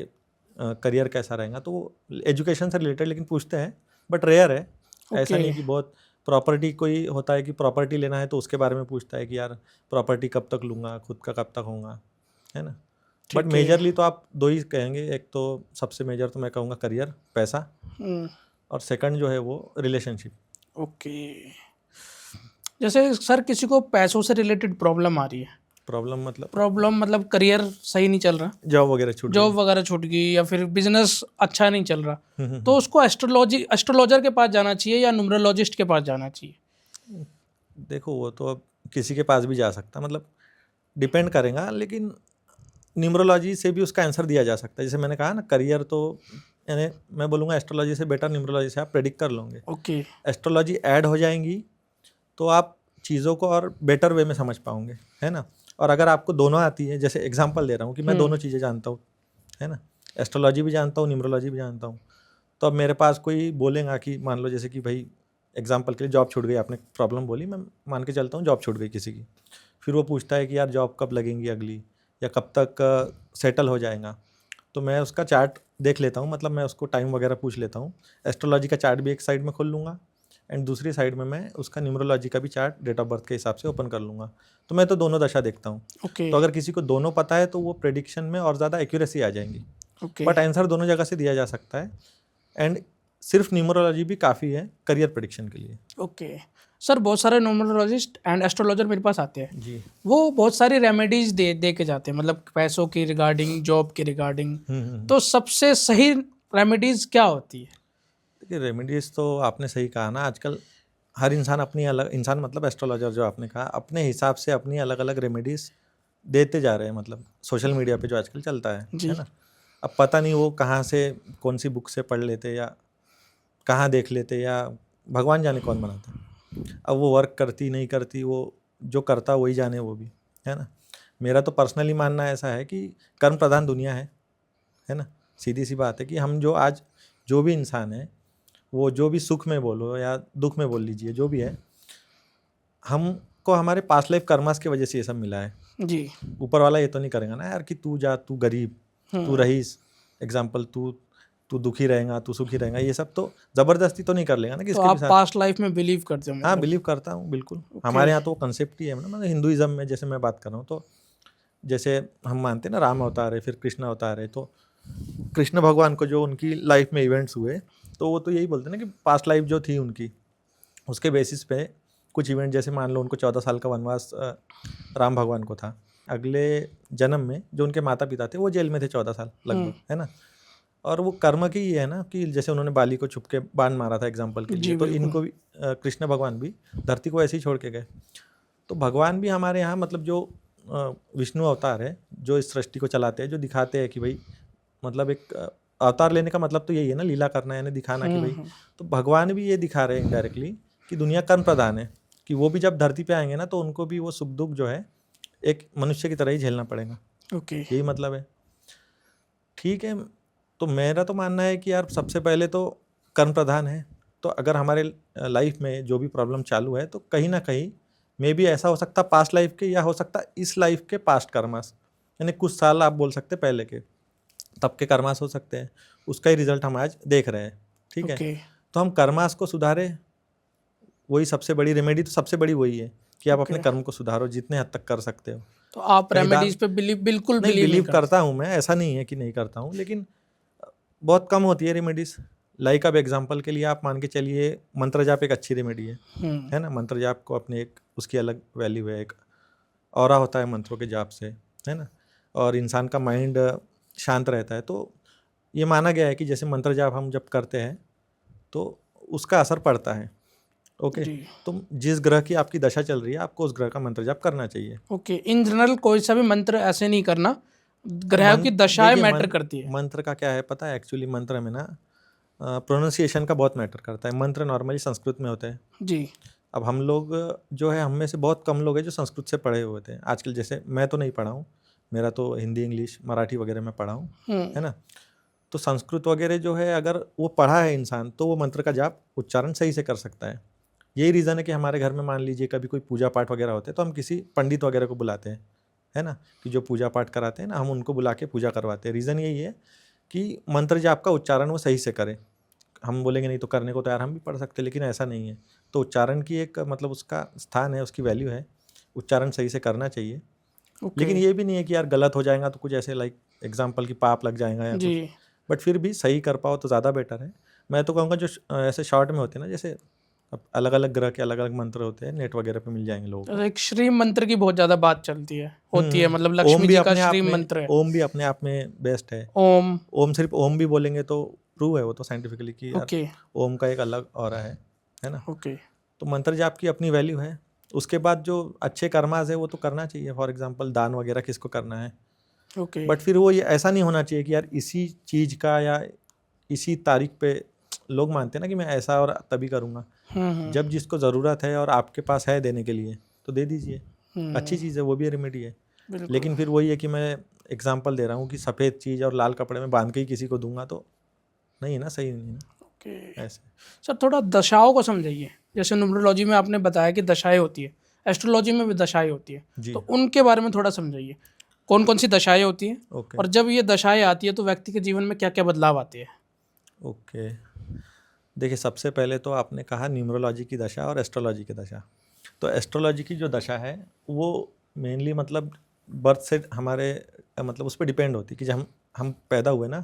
करियर कैसा रहेगा। तो एजुकेशन से रिलेटेड लेकिन पूछते हैं, बट रेयर है। ऐसा नहीं कि बहुत प्रॉपर्टी, कोई होता है कि प्रॉपर्टी लेना है तो उसके बारे में पूछता है कि यार प्रॉपर्टी कब तक लूँगा, खुद का कब तक होगा, है ना। बट मेजरली तो आप 2 ही कहेंगे, एक तो सबसे मेजर तो मैं कहूँगा करियर, पैसा, और सेकंड जो है वो रिलेशनशिप। ओके। जैसे सर किसी को पैसों से रिलेटेड प्रॉब्लम आ रही है, प्रॉब्लम मतलब करियर सही नहीं चल रहा, जॉब वगैरह छूट गई, या फिर बिजनेस अच्छा नहीं चल रहा, तो उसको एस्ट्रोलॉजर के पास जाना चाहिए या न्यूमरोलॉजिस्ट के पास जाना चाहिए? देखो वो तो अब किसी के पास भी जा सकता, मतलब डिपेंड करेगा, लेकिन न्यूमरोलॉजी से भी उसका आंसर दिया जा सकता है। जैसे मैंने कहा ना, करियर तो यानी मैं बोलूँगा एस्ट्रोलॉजी से बेटर न्यूमरोलॉजी से आप प्रेडिक्ट कर लोगे। ओके। एस्ट्रोलॉजी ऐड हो जाएंगी तो आप चीज़ों को और बेटर वे में समझ पाओगे, है ना। और अगर आपको दोनों आती है, जैसे एग्जांपल दे रहा हूँ कि मैं दोनों चीज़ें जानता हूँ, है ना, एस्ट्रोलॉजी भी जानता हूँ, न्यूमरोलॉजी भी जानता हूँ, तो अब मेरे पास कोई बोलेगा कि मान लो जैसे कि भाई एग्जांपल के लिए जॉब छूट गई, आपने प्रॉब्लम बोली, मैं मान के चलता हूँ जॉब छूट गई किसी की, फिर वो पूछता है कि यार जॉब कब लगेंगी अगली, या कब तक सेटल हो जाएगा। तो मैं उसका चार्ट देख लेता हूँ, मतलब मैं उसको टाइम वगैरह पूछ लेता हूँ। एस्ट्रोलॉजी का चार्ट भी एक साइड में खोल लूँगा, एंड दूसरी साइड में मैं उसका न्यूमरोलॉजी का भी चार्ट डेट ऑफ बर्थ के हिसाब से ओपन कर लूँगा। तो मैं तो दोनों दशा देखता हूँ। तो अगर किसी को दोनों पता है तो वो प्रेडिक्शन में और ज़्यादा एक्यूरेसी आ जाएंगी। बट आंसर दोनों जगह से दिया जा सकता है, एंड सिर्फ न्यूमरोलॉजी भी काफ़ी है करियर प्रेडिक्शन के लिए। ओके सर, बहुत सारे न्यूमरोलॉजिस्ट एंड एस्ट्रोलॉजर मेरे पास आते हैं जी। वो बहुत सारी रेमेडीज दे के जाते हैं, मतलब पैसों की रिगार्डिंग, जॉब के रिगार्डिंग, तो सबसे सही रेमेडीज क्या होती है? देखिए रेमेडीज़ तो आपने सही कहा ना, आजकल हर इंसान अपनी अलग, इंसान मतलब एस्ट्रोलॉजर जो आपने कहा, अपने हिसाब से अपनी अलग अलग रेमेडीज़ देते जा रहे हैं, मतलब सोशल मीडिया पे जो आजकल चलता है ना। अब पता नहीं वो कहाँ से, कौन सी बुक से पढ़ लेते, या कहाँ देख लेते, या भगवान जाने कौन बनाता। अब वो वर्क करती नहीं करती, वो जो करता वही जाने, वो भी, है ना। मेरा तो पर्सनली मानना ऐसा है कि कर्म प्रधान दुनिया है ना। सीधी सी बात है कि हम जो आज जो भी इंसान है, वो जो भी सुख में बोलो या दुख में बोल लीजिए, जो भी है, हमको हमारे पास्ट लाइफ कर्मास की वजह से ये सब मिला है जी। ऊपर वाला ये तो नहीं करेगा ना यार कि तू जा, तू गरीब, तू रईस, एग्जाम्पल तू दुखी रहेगा, तू सुखी रहेगा, ये सब तो जबरदस्ती तो नहीं कर लेगा ना किसके भी साथ। पास्ट लाइफ में बिलीव करते हो? हाँ, बिलीव करता हूँ बिल्कुल। हमारे यहाँ तो वो कंसेप्ट ही है ना, मतलब हिंदुइज्म में जैसे मैं बात कर रहा हूँ, तो जैसे हम मानते हैं ना राम अवतार है, फिर कृष्ण अवतार है, तो कृष्ण भगवान को जो उनकी लाइफ में इवेंट्स हुए, तो वो तो यही बोलते हैं ना कि पास्ट लाइफ जो थी उनकी, उसके बेसिस पे कुछ इवेंट, जैसे मान लो उनको 14 साल का वनवास राम भगवान को था, अगले जन्म में जो उनके माता पिता थे वो जेल में थे 14 साल लगभग, है ना। और वो कर्म की ही है ना, कि जैसे उन्होंने बाली को छुप के बाण मारा था एग्जाम्पल के जी, लिए, तो बिल्कुल। इनको भी कृष्ण भगवान भी धरती को ऐसे ही छोड़ के गए। तो भगवान भी हमारे यहाँ मतलब जो विष्णु अवतार है, जो इस सृष्टि को चलाते हैं, जो दिखाते हैं कि भाई मतलब एक अवतार लेने का मतलब तो यही है ना, लीला करना, यानी दिखाना कि भाई। तो भगवान भी ये दिखा रहे हैं इनडायरेक्टली कि दुनिया कर्म प्रधान है, कि वो भी जब धरती पे आएंगे ना तो उनको भी वो सुख दुख जो है एक मनुष्य की तरह ही झेलना पड़ेगा। ओके। यही मतलब है। ठीक है, तो मेरा तो मानना है कि यार सबसे पहले तो कर्म प्रधान है। तो अगर हमारे लाइफ में जो भी प्रॉब्लम चालू है, तो कहीं ना कहीं मे भी ऐसा हो सकता पास्ट लाइफ के, या हो सकता इस लाइफ के पास्ट कर्मास, यानी कुछ साल आप बोल सकते पहले के, तब के कर्मास हो सकते हैं। उसका ही रिजल्ट हम आज देख रहे हैं। ठीक है, ओके। तो हम कर्मास को सुधारे, वही सबसे बड़ी रेमेडी, तो सबसे बड़ी वही है कि आप अपने ओके। कर्म को सुधारो जितने हद तक कर सकते हो। तो आप कहीं दान, रेमेडीज पे बिल्कुल नहीं बिलीव नहीं बिलीव करते? करता हूँ मैं, ऐसा नहीं है कि नहीं करता हूँ, लेकिन बहुत कम होती है रेमेडीज। लाइक अब एग्जांपल के लिए आप मान के चलिए, मंत्र जाप एक अच्छी रेमेडी है ना। मंत्र जाप को अपने एक उसकी अलग वैल्यू है, एक ऑरा होता है मंत्रों के जाप से, है ना, और इंसान का माइंड शांत रहता है। तो ये माना गया है कि जैसे मंत्र जाप हम जब करते हैं तो उसका असर पड़ता है। ओके, जी। तो जिस ग्रह की आपकी दशा चल रही है, आपको उस ग्रह का मंत्र जाप करना चाहिए। ओके, इन जनरल कोई सा भी मंत्र ऐसे नहीं करना, ग्रह की दशाएं देखिए मैटर करती है। मंत्र का क्या है पता है, एक्चुअली मंत्र में ना प्रोनाउंसिएशन का बहुत मैटर करता है। मंत्र नॉर्मली संस्कृत में होते हैं। जी। अब हम लोग जो है, हम में से बहुत कम लोग हैं जो संस्कृत से पढ़े हुए थे। आजकल जैसे मैं तो नहीं पढ़ा हूँ, मेरा तो हिंदी इंग्लिश मराठी वगैरह में पढ़ा हूँ, है ना। तो संस्कृत वगैरह जो है, अगर वो पढ़ा है इंसान, तो वो मंत्र का जाप उच्चारण सही से कर सकता है। यही रीज़न है कि हमारे घर में मान लीजिए कभी कोई पूजा पाठ वगैरह होते हैं, तो हम किसी पंडित वगैरह को बुलाते हैं, है ना, कि जो पूजा पाठ कराते हैं ना, हम उनको बुला के पूजा करवाते हैं। रीज़न यही है कि मंत्र जाप का उच्चारण वो सही से करे। हम बोलेंगे नहीं तो करने को तो यार हम भी पढ़ सकते हैं, लेकिन ऐसा नहीं है। तो उच्चारण की एक मतलब उसका स्थान है, उसकी वैल्यू है, उच्चारण सही से करना चाहिए। लेकिन ये भी नहीं है कि यार गलत हो जाएगा तो कुछ ऐसे लाइक एग्जाम्पल की पाप लग जाएगा या जी। कुछ, बट फिर भी सही कर पाओ तो ज़्यादा बेटर है। मैं तो कहूँगा जो ऐसे शॉर्ट में होते हैं ना, जैसे अब अलग अलग ग्रह के अलग अलग मंत्र होते हैं, नेट वगैरह पे मिल जाएंगे लोगों को। एक श्री मंत्र की बहुत ज्यादा बात चलती है, होती है, मतलब लक्ष्मी ओम भी जी का अपने आप श्री में, मंत्र है। ओम भी अपने आप में बेस्ट है। ओम। ओम सिर्फ ओम भी बोलेंगे तो प्रूव है वो तो साइंटिफिकली कि यार ओके। ओम का एक अलग ऑरा है ना। ओके। तो मंत्र जाप की अपनी वैल्यू है। उसके बाद जो अच्छे कर्माज है वो तो करना चाहिए। फॉर एग्जांपल दान वगैरह किसको करना है, ओके। बट फिर वो ये ऐसा नहीं होना चाहिए कि यार इसी चीज़ का या इसी तारीख पे, लोग मानते हैं ना कि मैं ऐसा और तभी करूँगा। जब जिसको ज़रूरत है और आपके पास है देने के लिए तो दे दीजिए, अच्छी चीज़ है, वो भी रेमेडी है। बिल्कुल। लेकिन फिर वही है कि मैं एग्जांपल दे रहा हूँ कि सफ़ेद चीज़ और लाल कपड़े में बांध के ही किसी को दूंगा तो नहीं है ना, सही नहीं है ना ओके ऐसे। सर, थोड़ा दशाओं को समझाइए। जैसे न्यूमरोलॉजी में आपने बताया कि दशाएं होती है, एस्ट्रोलॉजी में भी दशाएं होती है, जी, तो उनके बारे में थोड़ा समझाइए, कौन कौन सी दशाएं होती हैं, ओके और जब ये दशाएं आती है तो व्यक्ति के जीवन में क्या क्या बदलाव आते हैं। ओके। देखिए सबसे पहले तो आपने कहा न्यूमरोलॉजी की दशा और एस्ट्रोलॉजी की दशा। तो एस्ट्रोलॉजी की जो दशा है वो मेनली मतलब बर्थ से हमारे मतलब उस पर डिपेंड होती है कि जब हम पैदा हुए ना,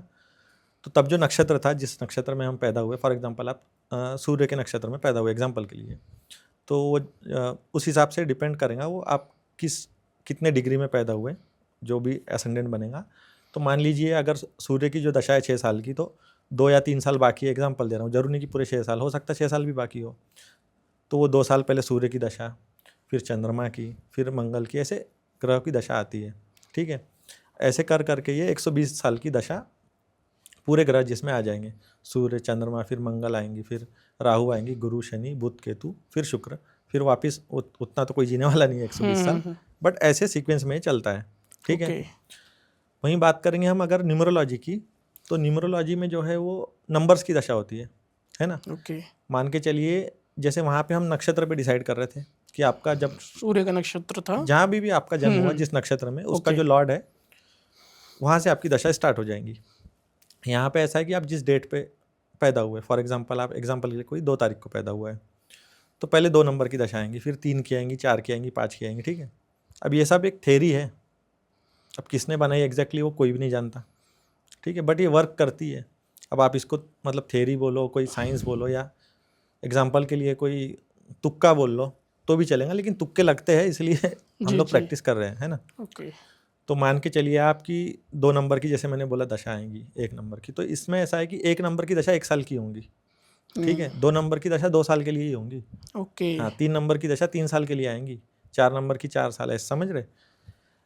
तो तब जो नक्षत्र था, जिस नक्षत्र में हम पैदा हुए, फॉर एग्जांपल आप सूर्य के नक्षत्र में पैदा हुए एग्जांपल के लिए, तो वो उस हिसाब से डिपेंड करेगा वो आप कितने डिग्री में पैदा हुए, जो भी एसेंडेंट बनेगा। तो मान लीजिए अगर सूर्य की जो दशा है 6 साल की, तो 2 या 3 साल बाकी है, एग्जांपल दे रहा हूँ, जरूरी नहीं कि पूरे 6 साल, हो सकता है 6 साल भी बाकी हो। तो वो 2 साल पहले सूर्य की दशा, फिर चंद्रमा की, फिर मंगल की, ऐसे ग्रह की दशा आती है। ठीक है, ऐसे कर करके ये 120 साल की दशा पूरे ग्रह जिसमें आ जाएंगे, सूर्य चंद्रमा, फिर मंगल आएंगी, फिर राहु आएंगी, गुरु शनि बुध केतु, फिर शुक्र, फिर वापस उतना तो कोई जीने वाला नहीं है 120 साल, बट ऐसे सीक्वेंस में चलता है। ठीक है, ओके। वहीं बात करेंगे हम अगर न्यूमरोलॉजी की, तो न्यूमरोलॉजी में जो है वो नंबर्स की दशा होती है ना। ओके। मान के चलिए जैसे वहाँ पे हम नक्षत्र पे डिसाइड कर रहे थे कि आपका जब सूर्य का नक्षत्र था। जहाँ भी आपका जन्म हुआ जिस नक्षत्र में, उसका ओके। जो लॉर्ड है वहाँ से आपकी दशा स्टार्ट हो जाएंगी। यहाँ पे ऐसा है कि आप जिस डेट पे पैदा हुए, फॉर एग्जांपल आप एग्जांपल के लिए कोई 2 तारीख को पैदा हुआ है, तो पहले 2 नंबर की दशा आएंगी, फिर 3 की आएंगी, 4 की आएंगी, 5 की आएंगी। ठीक है, अब ये सब एक थेरी है, अब किसने बनाई एग्जैक्टली वो कोई भी नहीं जानता। ठीक है, बट ये वर्क करती है। अब आप इसको मतलब थेरी बोलो, कोई साइंस बोलो, या एग्जांपल के लिए कोई तुक्का बोल लो तो भी चलेगा, लेकिन तुक्के लगते हैं, इसलिए हम जी लोग जी। प्रैक्टिस कर रहे हैं, है ना। ओके। तो मान के चलिए आपकी 2 नंबर की, जैसे मैंने बोला, दशा आएंगी 1 नंबर की, तो इसमें ऐसा है कि 1 नंबर की दशा 1 साल की होंगी, ठीक है। 2 नंबर की दशा 2 साल के लिए ही होंगी, ओके। हाँ। 3 नंबर की दशा 3 साल के लिए आएंगी, 4 नंबर की 4 साल, ऐसे समझ रहे।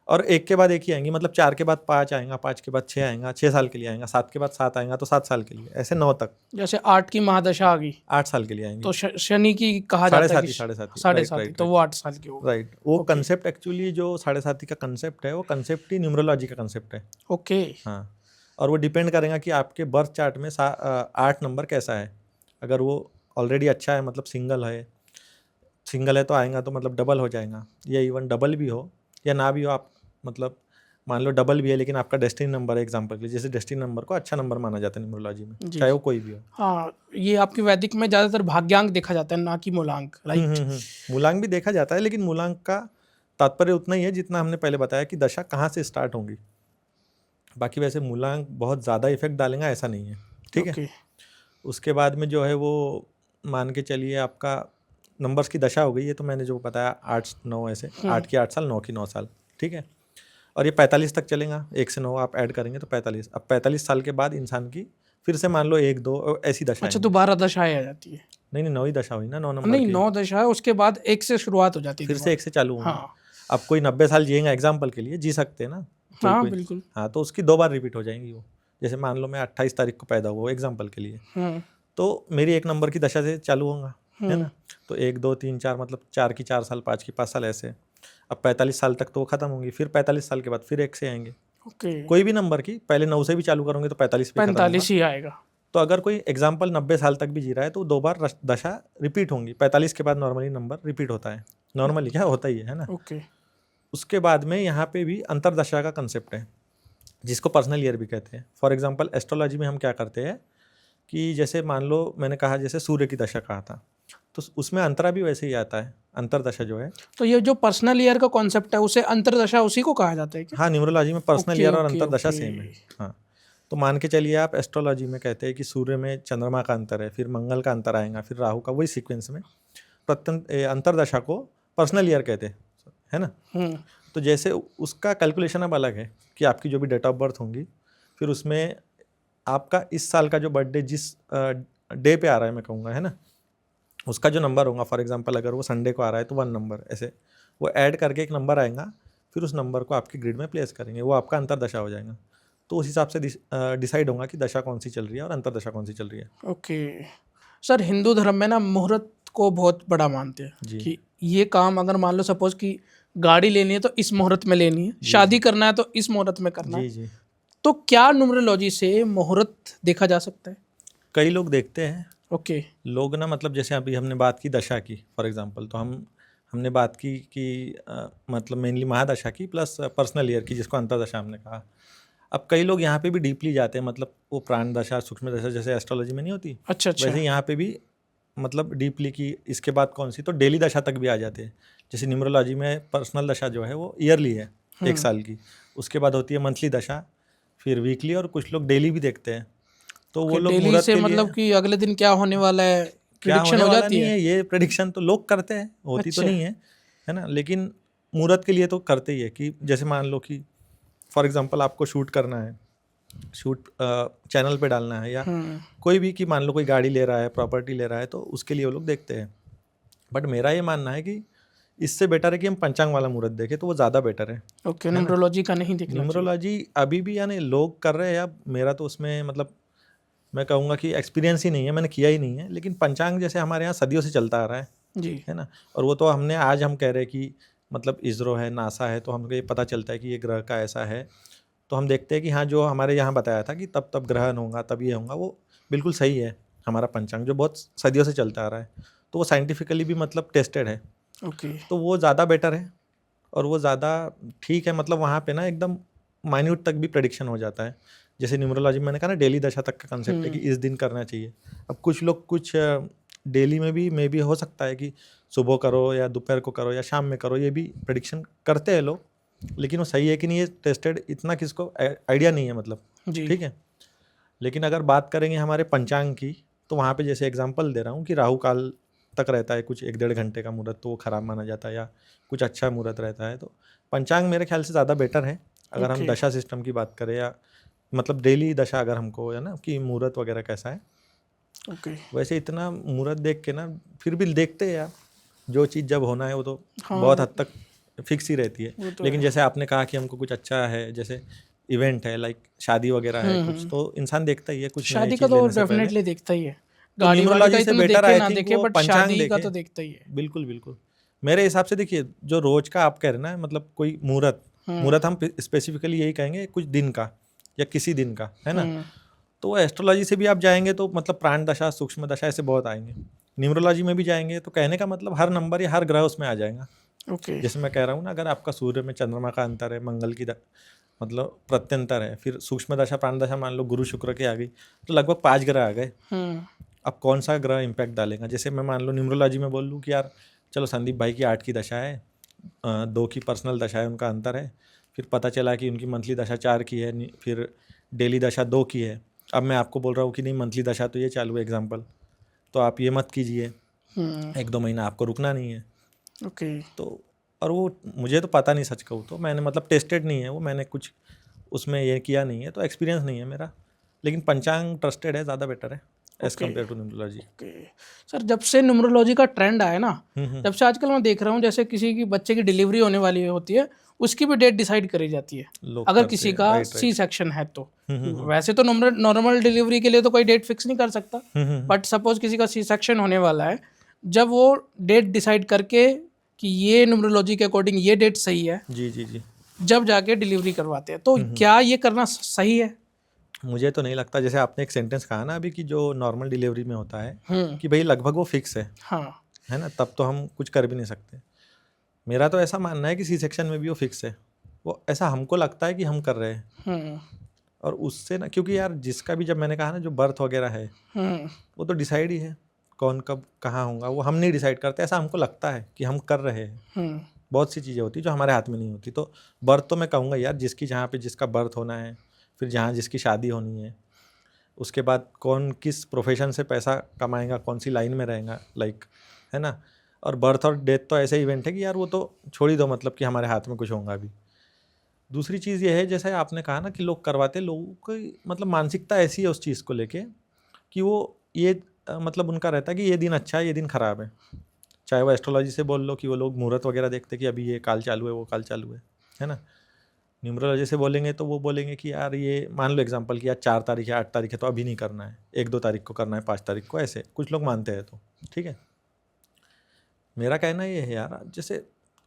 और एक के बाद एक ही आएंगी, मतलब 4 के बाद 5 आएगा, 5 के बाद 6 आएगा, 6 साल के लिए आएगा, 7 के बाद 7 आएगा तो 7 साल के लिए, ऐसे 9 तक, जैसे 8 की महादशा आ गई 8 साल के लिए आएंगी। तो शनि की कहा जाता है कि साढ़े साथी, साढ़े साथी, तो वो 8 साल की होगी। राइट। वो कंसेप्ट एक्चुअली जो साढ़े साथी का कंसेप्ट है, वो कंसेप्ट ही न्यूमरोलॉजी का कंसेप्ट है। ओके। हाँ, और वो डिपेंड करेगा कि आपके बर्थ चार्ट में 8 नंबर कैसा है। अगर वो ऑलरेडी अच्छा है, मतलब सिंगल है तो आएगा तो मतलब डबल हो जाएगा, या इवन डबल भी हो या ना भी हो, आप मतलब मान लो डबल भी है लेकिन आपका डेस्टिनी नंबर है, एग्जांपल के लिए, जैसे डेस्टिनी नंबर को अच्छा नंबर माना जाता है न्यूमरोलॉजी में, चाहे वो कोई भी हो। हाँ, ये आपकी वैदिक में ज़्यादातर भाग्यांक देखा जाता है, ना कि मूलांक, राइट? मूलांक भी देखा जाता है, लेकिन मूलांक का तात्पर्य उतना ही है जितना हमने पहले बताया कि दशा कहाँ से स्टार्ट होंगी। बाकी वैसे मूलांक बहुत ज़्यादा इफेक्ट डालेंगे ऐसा नहीं है, ठीक है। उसके बाद में जो है वो मान के चलिए आपका नंबर्स की दशा हो गई है, तो मैंने जो बताया 8-9, ऐसे 8 की 8 साल, 9 की 9 साल, ठीक है। और ये 45 तक चलेगा, 1 से 9 आप ऐड करेंगे तो 45। अब 45 साल के बाद इंसान की फिर से मान लो 1-2 ऐसी दशा। अच्छा, दोबारा दशाएं आ जाती है? नहीं, 9 ही दशा हुई ना, 9 नंबर नहीं, की। 9 दशा है, उसके बाद 1 से शुरुआत हो जाती है, फिर से 1 से चालू होंगी। हाँ। अब कोई 90 साल जिएगा, एग्जाम्पल के लिए, जी सकते हैं ना, हाँ बिल्कुल। हाँ, तो उसकी 2 बार रिपीट हो जाएंगी वो। जैसे मान लो मैं 28 तारीख को पैदा हुआ, एग्जाम्पल के लिए, तो मेरी 1 नंबर की दशा से चालू होगा, है ना। तो 1, 2, 3, 4, मतलब 4 की 4 साल, 5 की 5 साल, ऐसे। अब 45 साल तक तो वो खत्म होंगी, फिर 45 साल के बाद फिर 1 से आएंगे। कोई भी नंबर की पहले 9 से भी चालू करोगे तो 45 ही आएगा। तो अगर कोई एग्जाम्पल 90 साल तक भी जी रहा है तो 2 बार दशा रिपीट होंगी। 45 के बाद नॉर्मली नंबर रिपीट होता है, नॉर्मली क्या होता ही है ना। उसके बाद में यहाँ पे भी अंतरदशा का कंसेप्ट है, जिसको पर्सनल ईयर भी कहते हैं। फॉर एग्जांपल एस्ट्रोलॉजी में हम क्या करते हैं कि जैसे मान लो मैंने कहा जैसे सूर्य की दशा कहा था, तो उसमें अंतरा भी वैसे ही आता है, अंतरदशा जो है। तो ये जो पर्सनल ईयर का कॉन्सेप्ट है उसे अंतरदशा उसी को कहा जाता है क्या? हाँ, न्यूमरोलॉजी में पर्सनल ईयर और अंतरदशा सेम है। हाँ, तो मान के चलिए आप एस्ट्रोलॉजी में कहते हैं कि सूर्य में चंद्रमा का अंतर है, फिर मंगल का अंतर आएगा, फिर राहु का, वही सीक्वेंस में अंतरदशा को पर्सनल ईयर कहते हैं, है ना। तो जैसे उसका कैलकुलेशन अब अलग है कि आपकी जो भी डेट ऑफ बर्थ होंगी, फिर उसमें आपका इस साल का जो बर्थडे जिस डे पे आ रहा है, मैं कहूँगा, है ना, उसका जो नंबर होगा, फॉर एग्जांपल अगर वो संडे को आ रहा है तो 1 नंबर, ऐसे वो ऐड करके एक नंबर आएगा, फिर उस नंबर को आपकी ग्रिड में प्लेस करेंगे, वो आपका अंतरदशा हो जाएगा। तो उस हिसाब से डिसाइड होगा कि दशा कौन सी चल रही है और अंतरदशा कौन सी चल रही है। ओके सर, हिंदू धर्म में ना मुहूर्त को बहुत बड़ा मानते हैं कि ये काम अगर मान लो सपोज कि गाड़ी लेनी है तो इस मुहूर्त में लेनी है, शादी करना है तो इस मुहूर्त में करना है। तो क्या न्यूमरोलॉजी से मुहूर्त देखा जा सकता है? कई लोग देखते हैं। लोग ना, मतलब जैसे अभी हमने बात की दशा की, फॉर एग्जांपल, तो हमने बात की कि मतलब मेनली महादशा की प्लस पर्सनल ईयर की, जिसको अंतरदशा हमने कहा। अब कई लोग यहाँ पे भी डीपली जाते हैं, मतलब वो प्राण दशा, सूक्ष्म दशा जैसे एस्ट्रोलॉजी में नहीं होती, अच्छा वैसे यहाँ पे भी मतलब डीपली की इसके बाद कौन सी, तो डेली दशा तक भी आ जाते हैं। जैसे न्यूमरोलॉजी में पर्सनल दशा जो है वो ईयरली है, 1 साल की, उसके बाद होती है मंथली दशा, फिर वीकली, और कुछ लोग डेली भी देखते हैं। तो वो लोग डेली से मतलब कि अगले दिन क्या होने वाला है, प्रेडिक्शन हो जाती है? ये प्रेडिक्शन तो लोग करते हैं, होती तो नहीं है ना, लेकिन मुहूर्त के लिए तो करते ही है। कि जैसे मान लो कि फॉर एग्जांपल आपको शूट करना है, शूट चैनल पे डालना है, या कोई भी, कि मान लो कोई गाड़ी ले रहा है, प्रॉपर्टी ले रहा है, तो उसके लिए वो लोग देखते हैं। बट मेरा ये मानना है कि इससे बेटर है कि हम पंचांग वाला मुहूर्त देखें, तो वो ज़्यादा बेटर है। न्यूमरोलॉजी का नहीं देखना। न्यूमरोलॉजी अभी भी यानी लोग कर रहे हैं, या मेरा तो उसमें मतलब मैं कहूँगा कि एक्सपीरियंस ही नहीं है, मैंने किया ही नहीं है। लेकिन पंचांग जैसे हमारे यहाँ सदियों से चलता आ रहा है है ना, और वो तो हमने आज हम कह रहे हैं कि मतलब इसरो है, नासा है, तो हमको ये पता चलता है कि ये ग्रह का ऐसा है, तो हम देखते हैं कि हाँ, जो हमारे यहाँ बताया था कि तब तब ग्रहण होगा, तब ये होगा, वो बिल्कुल सही है। हमारा पंचांग जो बहुत सदियों से चलता आ रहा है, तो वो साइंटिफिकली भी मतलब टेस्टेड है। तो वो ज़्यादा बेटर है और वो ज़्यादा ठीक है। मतलब वहाँ पे ना एकदम माइन्यूट तक भी प्रेडिक्शन हो जाता है। जैसे न्यूमरोलॉजी में मैंने कहा ना, डेली दशा तक का कंसेप्ट है कि इस दिन करना चाहिए। अब कुछ लोग कुछ डेली में भी हो सकता है कि सुबह करो या दोपहर को करो या शाम में करो, ये भी प्रेडिक्शन करते हैं लोग, लेकिन वो सही है कि नहीं ये टेस्टेड इतना किसको आइडिया नहीं है, मतलब ठीक है। लेकिन अगर बात करेंगे हमारे पंचांग की, तो वहाँ पे जैसे एग्जांपल दे रहा हूँ कि राहु काल तक रहता है कुछ 1-1.5 घंटे का मुहूर्त, तो वो ख़राब माना जाता है, या कुछ अच्छा मुहूर्त रहता है। तो पंचांग मेरे ख्याल से ज़्यादा बेटर है। अगर हम Okay. दशा सिस्टम की बात करें या मतलब डेली दशा अगर हमको है ना कि मुहूर्त वगैरह कैसा है, ओके। वैसे इतना मुहूर्त देख के ना फिर भी देखते हैं यार, जो चीज़ जब होना है वो तो हाँ, बहुत हद तक फिक्स ही रहती है। वो तो लेकिन है। जैसे आपने कहा कि हमको कुछ अच्छा है, जैसे इवेंट है, लाइक शादी वगैरह है कुछ, तो इंसान देखता ही है कुछ नई शादी का चीज़ तो लेने से पहले। डेफिनेटली देखता ही है, तो गाड़ी वाड़ी का न्यूमरोलॉजी से इतना बेटर देखे आई ना थिंक देखे, वो बट पंचांग शादी का देखे। तो देखता ही है। बिल्कुल बिल्कुल। मेरे हिसाब से देखिए, जो रोज का आप कह रहे हैं ना, मतलब कोई मुहूर्त, मुहूर्त हम स्पेसिफिकली यही कहेंगे कुछ दिन का या किसी दिन का, है ना। तो वो एस्ट्रोलॉजी से भी आप जाएंगे तो मतलब प्राण दशा, सूक्ष्म दशा, ऐसे बहुत आएंगे। न्यूमरोलॉजी में भी जाएंगे तो कहने का मतलब हर नंबर या हर ग्रह उसमें आ जाएगा। ओके। जैसे मैं कह रहा हूँ ना, अगर आपका सूर्य में चंद्रमा का अंतर है, मंगल की मतलब प्रत्यंतर है, फिर सूक्ष्म दशा प्राण दशा मान लो गुरु शुक्र की आ गई, तो लगभग 5 ग्रह आ गए। अब कौन सा ग्रह इम्पैक्ट डालेगा? जैसे मैं मान लो न्यूमरोलॉजी में बोल लूँ कि यार चलो संदीप भाई की 8 की दशा है, 2 की पर्सनल दशा है, उनका अंतर है, फिर पता चला कि उनकी मंथली दशा 4 की है, फिर डेली दशा 2 की है। अब मैं आपको बोल रहा हूँ कि नहीं मंथली दशा तो ये चालू है एग्जाम्पल, तो आप ये मत कीजिए, 1-2 महीना आपको रुकना नहीं है। ओके। तो और वो मुझे तो पता नहीं, सच कहूँ तो मैंने मतलब टेस्टेड नहीं है वो, मैंने कुछ उसमें ये किया नहीं है, तो एक्सपीरियंस नहीं है मेरा। लेकिन पंचांग ट्रस्टेड है, ज़्यादा बेटर है as compare to numerology. Okay sir, जब से न्यूमरोलॉजी का ट्रेंड आया ना, जब से आजकल मैं देख रहा हूँ, जैसे किसी की बच्चे की डिलीवरी होने वाली होती है, उसकी भी डेट डिसाइड करी जाती है, लोग अगर करते किसी हैं, का राइट सी राइट। सेक्शन है तो। वैसे तो नॉर्मल डिलीवरी के लिए तो कोई डेट फिक्स नहीं कर सकता, बट सपोज किसी का सी सेक्शन होने वाला है, जब वो डेट डिसाइड करके कि ये न्यूमरोलॉजी के अकॉर्डिंग ये डेट सही है, जी जी जी। जब जाके डिलीवरी करवाते हैं, तो क्या ये करना सही है? मुझे तो नहीं लगता। जैसे आपने एक सेंटेंस कहा ना अभी कि जो नॉर्मल डिलीवरी में होता है हम्म। कि भाई लगभग वो फिक्स हाँ। है ना, तब तो हम कुछ कर भी नहीं सकते। मेरा तो ऐसा मानना है कि सी सेक्शन में भी वो फिक्स है, वो ऐसा हमको लगता है कि हम कर रहे हैं। और उससे ना, क्योंकि यार जिसका भी, जब मैंने कहा ना जो बर्थ वगैरह है वो तो डिसाइड ही है, कौन कब कहाँ होगा वो हम नहीं डिसाइड करते, ऐसा हमको लगता है कि हम कर रहे हैं। बहुत सी चीज़ें होती जो हमारे हाथ में नहीं होती। तो बर्थ तो मैं कहूँगा यार, जिसकी जहाँ पे जिसका बर्थ होना है, फिर जहाँ जिसकी शादी होनी है, उसके बाद कौन किस प्रोफेशन से पैसा कमाएगा, कौन सी लाइन में रहेगा, लाइक, है ना। और बर्थ और डेथ तो ऐसे इवेंट है कि यार वो तो छोड़ ही दो, मतलब कि हमारे हाथ में कुछ होगा भी। दूसरी चीज़ ये है, जैसे आपने कहा ना कि लोग करवाते, लोगों की मतलब मानसिकता ऐसी है उस चीज़ को लेके कि वो ये मतलब उनका रहता है कि ये दिन अच्छा है, ये दिन ख़राब है। चाहे वो एस्ट्रोलॉजी से बोल लो कि वो लोग मुहूर्त वगैरह देखते कि अभी ये काल चालू है, वो काल चालू है ना। न्यूमरोलॉजी से बोलेंगे तो वो बोलेंगे कि यार ये मान लो एग्जांपल कि यार 4 तारीख है, 8 तारीख है, तो अभी नहीं करना है, 1-2 तारीख को करना है, 5 तारीख को, ऐसे कुछ लोग मानते हैं। तो ठीक है, मेरा कहना ये है यार, जैसे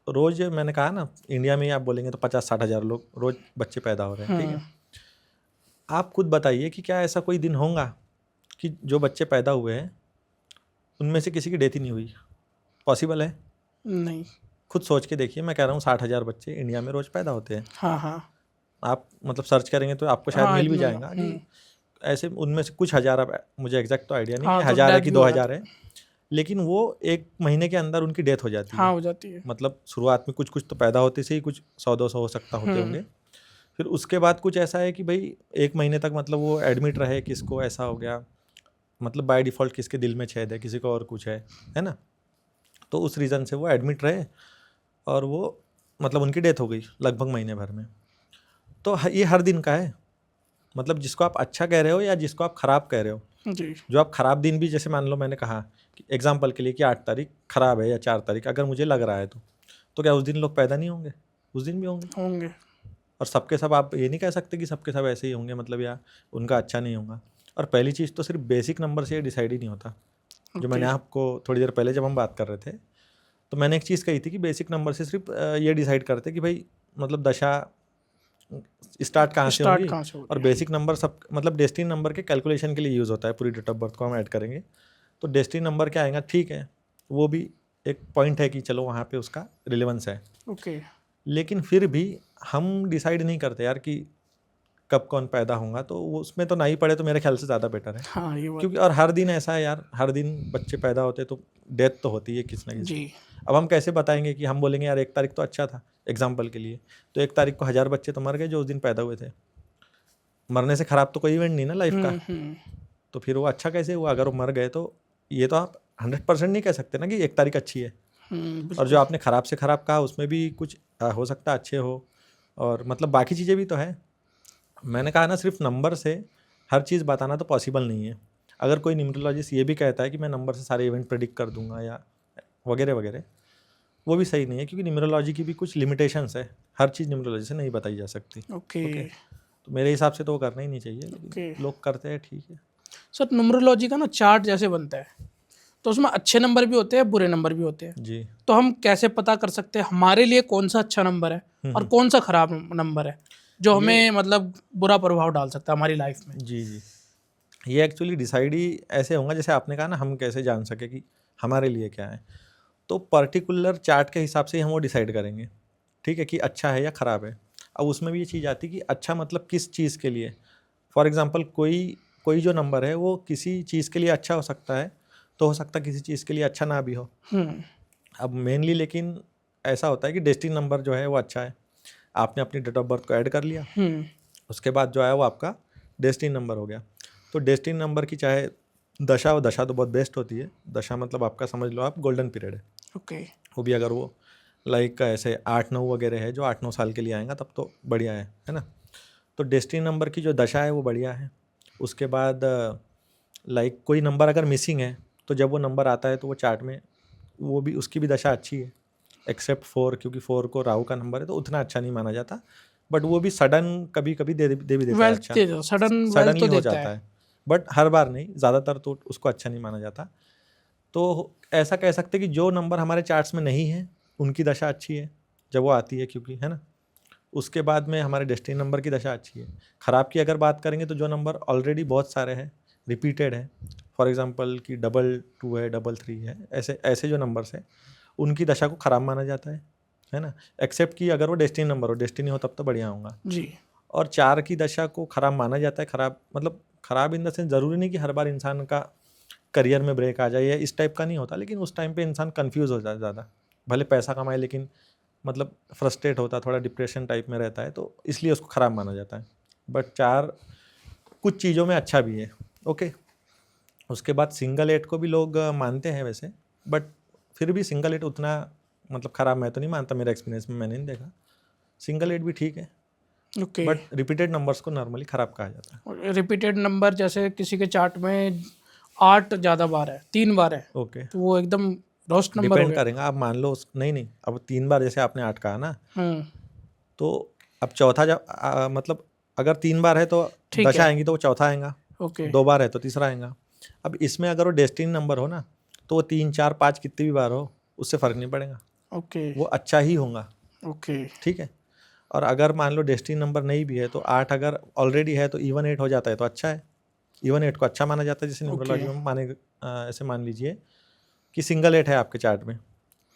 रोज़ मैंने कहा ना, इंडिया में ही आप बोलेंगे तो 50-60 हज़ार लोग रोज़ बच्चे पैदा हो रहे हैं, ठीक है। आप खुद बताइए कि क्या ऐसा कोई दिन होगा कि जो बच्चे पैदा हुए हैं उनमें से किसी की डेथ ही नहीं हुई? पॉसिबल है? नहीं। खुद सोच के देखिए, मैं कह रहा हूँ 60 हज़ार बच्चे इंडिया में रोज़ पैदा होते हैं। हाँ हाँ। आप मतलब सर्च करेंगे तो आपको शायद मिल भी जाएगा कि ऐसे उनमें से कुछ हज़ार, अब मुझे एग्जैक्ट तो आइडिया नहीं कि 1000 है कि 2000 है, लेकिन वो 1 महीने के अंदर उनकी डेथ हो जाती है। हाँ, हो जाती है। मतलब शुरुआत में कुछ कुछ तो पैदा होते से ही कुछ 100-200 हो सकता होते होंगे, फिर उसके बाद कुछ ऐसा है कि भाई 1 महीने तक मतलब वो एडमिट रहे, किसको ऐसा हो गया, मतलब बाय डिफ़ॉल्ट किसके दिल में छेद है, किसी को और कुछ है ना, तो उस रीज़न से वो एडमिट रहे और वो मतलब उनकी डेथ हो गई लगभग महीने भर में। तो ये हर दिन का है, मतलब जिसको आप अच्छा कह रहे हो या जिसको आप ख़राब कह रहे हो जी। जो आप ख़राब दिन भी, जैसे मान लो मैंने कहा कि एग्जाम्पल के लिए कि 8 तारीख ख़राब है या 4 तारीख, अगर मुझे लग रहा है तो क्या उस दिन लोग पैदा नहीं होंगे? उस दिन भी होंगे। और सबके सब आप ये नहीं कह सकते कि सबके सब ऐसे ही होंगे, मतलब या उनका अच्छा नहीं होगा। और पहली चीज़ तो सिर्फ बेसिक नंबर से ये डिसाइड ही नहीं होता। जो मैंने आपको थोड़ी देर पहले जब हम बात कर रहे थे तो मैंने एक चीज़ कही थी कि बेसिक नंबर से सिर्फ ये डिसाइड करते कि भाई मतलब दशा स्टार्ट कहाँ से होगी, और बेसिक नंबर सब मतलब डेस्टिनी नंबर के कैलकुलेशन के लिए यूज़ होता है। पूरी डेट ऑफ बर्थ को हम ऐड करेंगे तो डेस्टिनी नंबर क्या आएगा, ठीक है, वो भी एक पॉइंट है कि चलो वहाँ पे उसका रिलेवेंस है। ओके। लेकिन फिर भी हम डिसाइड नहीं करते यार कि कब कौन पैदा होगा, तो वो उसमें तो ना ही पड़े तो मेरे ख्याल से ज़्यादा बेटर है। हाँ, ये क्योंकि और हर दिन ऐसा है यार, हर दिन बच्चे पैदा होते तो डेथ तो होती है किसी ना किसी। अब हम कैसे बताएंगे कि हम बोलेंगे यार 1 तारीख तो अच्छा था एग्जाम्पल के लिए, तो 1 तारीख को 1000 बच्चे तो मर गए जो उस दिन पैदा हुए थे। मरने से ख़राब तो कोई इवेंट नहीं ना लाइफ का, तो फिर वो अच्छा कैसे हुआ अगर वो मर गए? तो ये तो आप 100% नहीं कह सकते ना कि 1 तारीख अच्छी है। और जो आपने ख़राब से ख़राब कहा उसमें भी कुछ हो सकता है अच्छे हो, और मतलब बाकी चीज़ें भी तो है। मैंने कहा ना सिर्फ नंबर से हर चीज़ बताना तो पॉसिबल नहीं है। अगर कोई न्यूमरोलॉजिस्ट ये भी कहता है कि मैं नंबर से सारे इवेंट प्रेडिक्ट कर दूंगा या वगैरह वगैरह, वो भी सही नहीं है, क्योंकि न्यूमरोलॉजी की भी कुछ लिमिटेशंस है। हर चीज़ न्यूमरोलॉजी से नहीं बताई जा सकती। ओके। तो मेरे हिसाब से तो वो करना ही नहीं चाहिए, लेकिन Okay. लोग करते हैं, ठीक है। सर न्यूमरोलॉजी का ना चार्ट जैसे बनता है, तो उसमें अच्छे नंबर भी होते हैं, बुरे नंबर भी होते हैं। जी तो हम कैसे पता कर सकते हैं हमारे लिए कौन सा अच्छा नंबर है और कौन सा खराब नंबर है जो हमें मतलब बुरा प्रभाव डाल सकता है हमारी लाइफ में? जी जी, ये एक्चुअली डिसाइड ही ऐसे होगा, जैसे आपने कहा ना हम कैसे जान सके कि हमारे लिए क्या है। तो पर्टिकुलर चार्ट के हिसाब से ही हम वो डिसाइड करेंगे, ठीक है, कि अच्छा है या ख़राब है। अब उसमें भी ये चीज़ आती है कि अच्छा मतलब किस चीज़ के लिए। फॉर एग्जांपल कोई जो नंबर है वो किसी चीज़ के लिए अच्छा हो सकता है, तो हो सकता है किसी चीज़ के लिए अच्छा ना भी हो। अब मेनली लेकिन ऐसा होता है कि डेस्टिनी नंबर जो है वो अच्छा है। आपने अपनी डेट ऑफ बर्थ को ऐड कर लिया, उसके बाद जो है वो आपका डेस्टिनी नंबर हो गया। तो डेस्टिनी नंबर की चाहे दशा हो, दशा तो बहुत बेस्ट होती है। दशा मतलब आपका समझ लो आप गोल्डन पीरियड है। ओके। वो भी अगर वो लाइक ऐसे 8-9 वगैरह है, जो 8-9 साल के लिए आएगा, तब तो बढ़िया है ना। तो डेस्टिनी नंबर की जो दशा है वो बढ़िया है। उसके बाद लाइक कोई नंबर अगर मिसिंग है, तो जब वो नंबर आता है तो वो चार्ट में वो भी उसकी भी दशा अच्छी है, एक्सेप्ट 4, क्योंकि 4 को राहु का नंबर है तो उतना अच्छा नहीं माना जाता। बट वो भी सडन कभी कभी दे भी देता है, वेल्थ अच्छा सडन वेल्थ सडनली तो हो देता जाता है। है, बट हर बार नहीं, ज़्यादातर तो उसको अच्छा नहीं माना जाता। तो ऐसा कह सकते हैं कि जो नंबर हमारे चार्ट्स में नहीं है उनकी दशा अच्छी है जब वो आती है, क्योंकि है ना। उसके बाद में हमारे डेस्टिनी नंबर की दशा अच्छी है। ख़राब की अगर बात करेंगे तो जो नंबर ऑलरेडी बहुत सारे हैं, रिपीटेड है, फॉर एग्जांपल कि 222 है, 33 है, ऐसे ऐसे जो नंबर्स हैं उनकी दशा को ख़राब माना जाता है ना। एक्सेप्ट कि अगर वो डेस्टिनी नंबर हो, डेस्टिनी हो तब तो बढ़िया होगा जी। और 4 की दशा को ख़राब माना जाता है। ख़राब मतलब ख़राब इन द सेंस ज़रूरी नहीं कि हर बार इंसान का करियर में ब्रेक आ जाए या इस टाइप का नहीं होता, लेकिन उस टाइम पे इंसान कंफ्यूज हो जाता ज़्यादा। भले पैसा कमाए लेकिन मतलब फ्रस्ट्रेट होता, थोड़ा डिप्रेशन टाइप में रहता है, तो इसलिए उसको ख़राब माना जाता है। बट 4 कुछ चीज़ों में अच्छा भी है। ओके। उसके बाद सिंगल 8 को भी लोग मानते हैं वैसे, बट फिर भी सिंगल 8 उतना मतलब ख़राब मैं तो नहीं मानता, मेरा एक्सपीरियंस में मैंने नहीं देखा। सिंगल 8 भी ठीक है, ओके। बट रिपीटेड नंबर्स को नॉर्मली ख़राब कहा जाता है। रिपीटेड नंबर जैसे किसी के चार्ट में 8 ज़्यादा बार है, 3 बार है, ओके, तो वो एकदम रोस्ट नंबर हो डिपेंड गया। करेगा। आप मान लो नहीं, अब 3 बार जैसे आपने 8 कहा ना, हम्म। तो अब चौथा जब मतलब अगर 3 बार है तो ठीक दशा है। आएंगी तो वो चौथा आएगा, ओके। 2 बार है तो तीसरा आएगा। अब इसमें अगर वो डेस्टिनी नंबर हो ना, तो वो 3, 4, 5 कितनी भी बार हो उससे फ़र्क नहीं पड़ेगा, ओके। वो अच्छा ही होगा, ओके। ठीक है। और अगर मान लो डेस्टिनी नंबर नहीं भी है तो 8 अगर ऑलरेडी है तो इवन 8 हो जाता है तो अच्छा है। इवन 8 को अच्छा माना जाता है, जैसे न्यूमरोलॉजी में माने ऐसे मान लीजिए कि सिंगल 8 है आपके चार्ट में,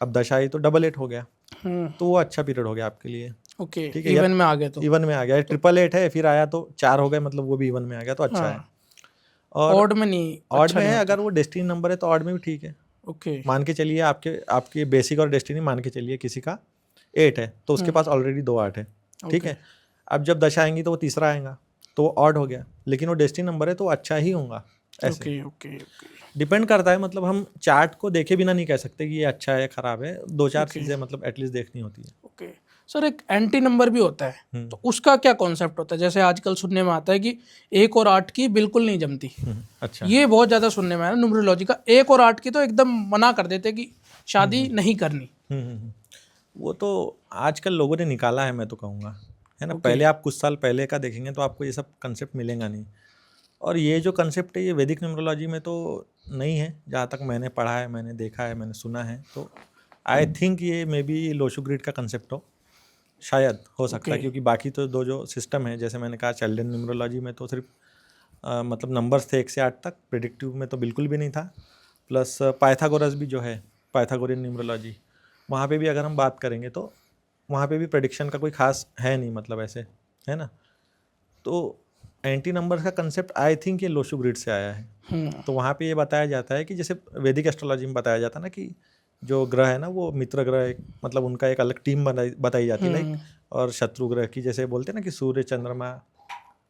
अब दशा आई तो डबल 8 हो गया, तो वो अच्छा पीरियड हो गया आपके लिए, ओके। ठीक है। इवन में आ गया तो इवन में आ गया, ट्रिपल 8 है फिर आया तो 4 हो गए, मतलब वो भी इवन में आ गया तो अच्छा है। हाँ, और ऑड में नहीं, ऑड अच्छा में नहीं है, होता। अगर वो डेस्टिनी नंबर है तो ऑड में भी ठीक है। ओके। मान के चलिए आपके आपके बेसिक और डेस्टिनी मान के चलिए किसी का 8 है तो उसके पास ऑलरेडी 2 8 है, ठीक ओके। है। अब जब दशा आएंगी तो वो तीसरा आएगा तो वो ऑड हो गया, लेकिन वो डेस्टिनी नंबर है तो अच्छा ही होगा। ऐसे ओके। ओके। ओके। डिपेंड करता है, मतलब हम चार्ट को देखे बिना नहीं कह सकते कि ये अच्छा है खराब है, 2-4 ओके। चीज़ें मतलब एटलीस्ट देखनी होती है। ओके। सर एक एंटी नंबर भी होता है, तो उसका क्या कॉन्सेप्ट होता है? जैसे आजकल सुनने में आता है कि 1 और 8 की बिल्कुल नहीं जमती, अच्छा। ये बहुत ज़्यादा सुनने में आया न्यूमरोलॉजी का। 1 और 8 की तो एकदम मना कर देते कि शादी नहीं करनी। वो तो आजकल लोगों ने निकाला है, मैं तो कहूँगा, है ना। ओके। पहले आप कुछ साल पहले का देखेंगे तो आपको ये सब कंसेप्ट मिलेगा नहीं। और ये जो कंसेप्ट है ये वैदिक न्यूमरोलॉजी में तो नहीं है, जहाँ तक मैंने पढ़ा है, मैंने देखा है, मैंने सुना है। तो आई थिंक ये मे बी लोशु ग्रिड का कंसेप्ट हो, शायद हो सकता है, ओके। क्योंकि बाकी तो दो जो सिस्टम है, जैसे मैंने कहा चाइल्डन न्यूमरोलॉजी में तो सिर्फ मतलब नंबर्स थे 1 से 8 तक, प्रिडिक्टिव में तो बिल्कुल भी नहीं था। प्लस पाइथागोरस भी जो है, पाइथागोरियन न्यूमरोलॉजी, वहाँ पे भी अगर हम बात करेंगे तो वहाँ पे भी प्रेडिक्शन का कोई खास है नहीं, मतलब ऐसे, है ना। तो एंटी नंबर्स का कंसेप्ट आई थिंक ये लोशु ग्रिड से आया है। तो वहाँ पे ये बताया जाता है कि जैसे वैदिक एस्ट्रोलॉजी में बताया जाता है ना कि जो ग्रह है ना वो मित्र ग्रह, मतलब उनका एक अलग टीम बताई जाती है लाइक, और शत्रु ग्रह की, जैसे बोलते हैं ना कि सूर्य, चंद्रमा,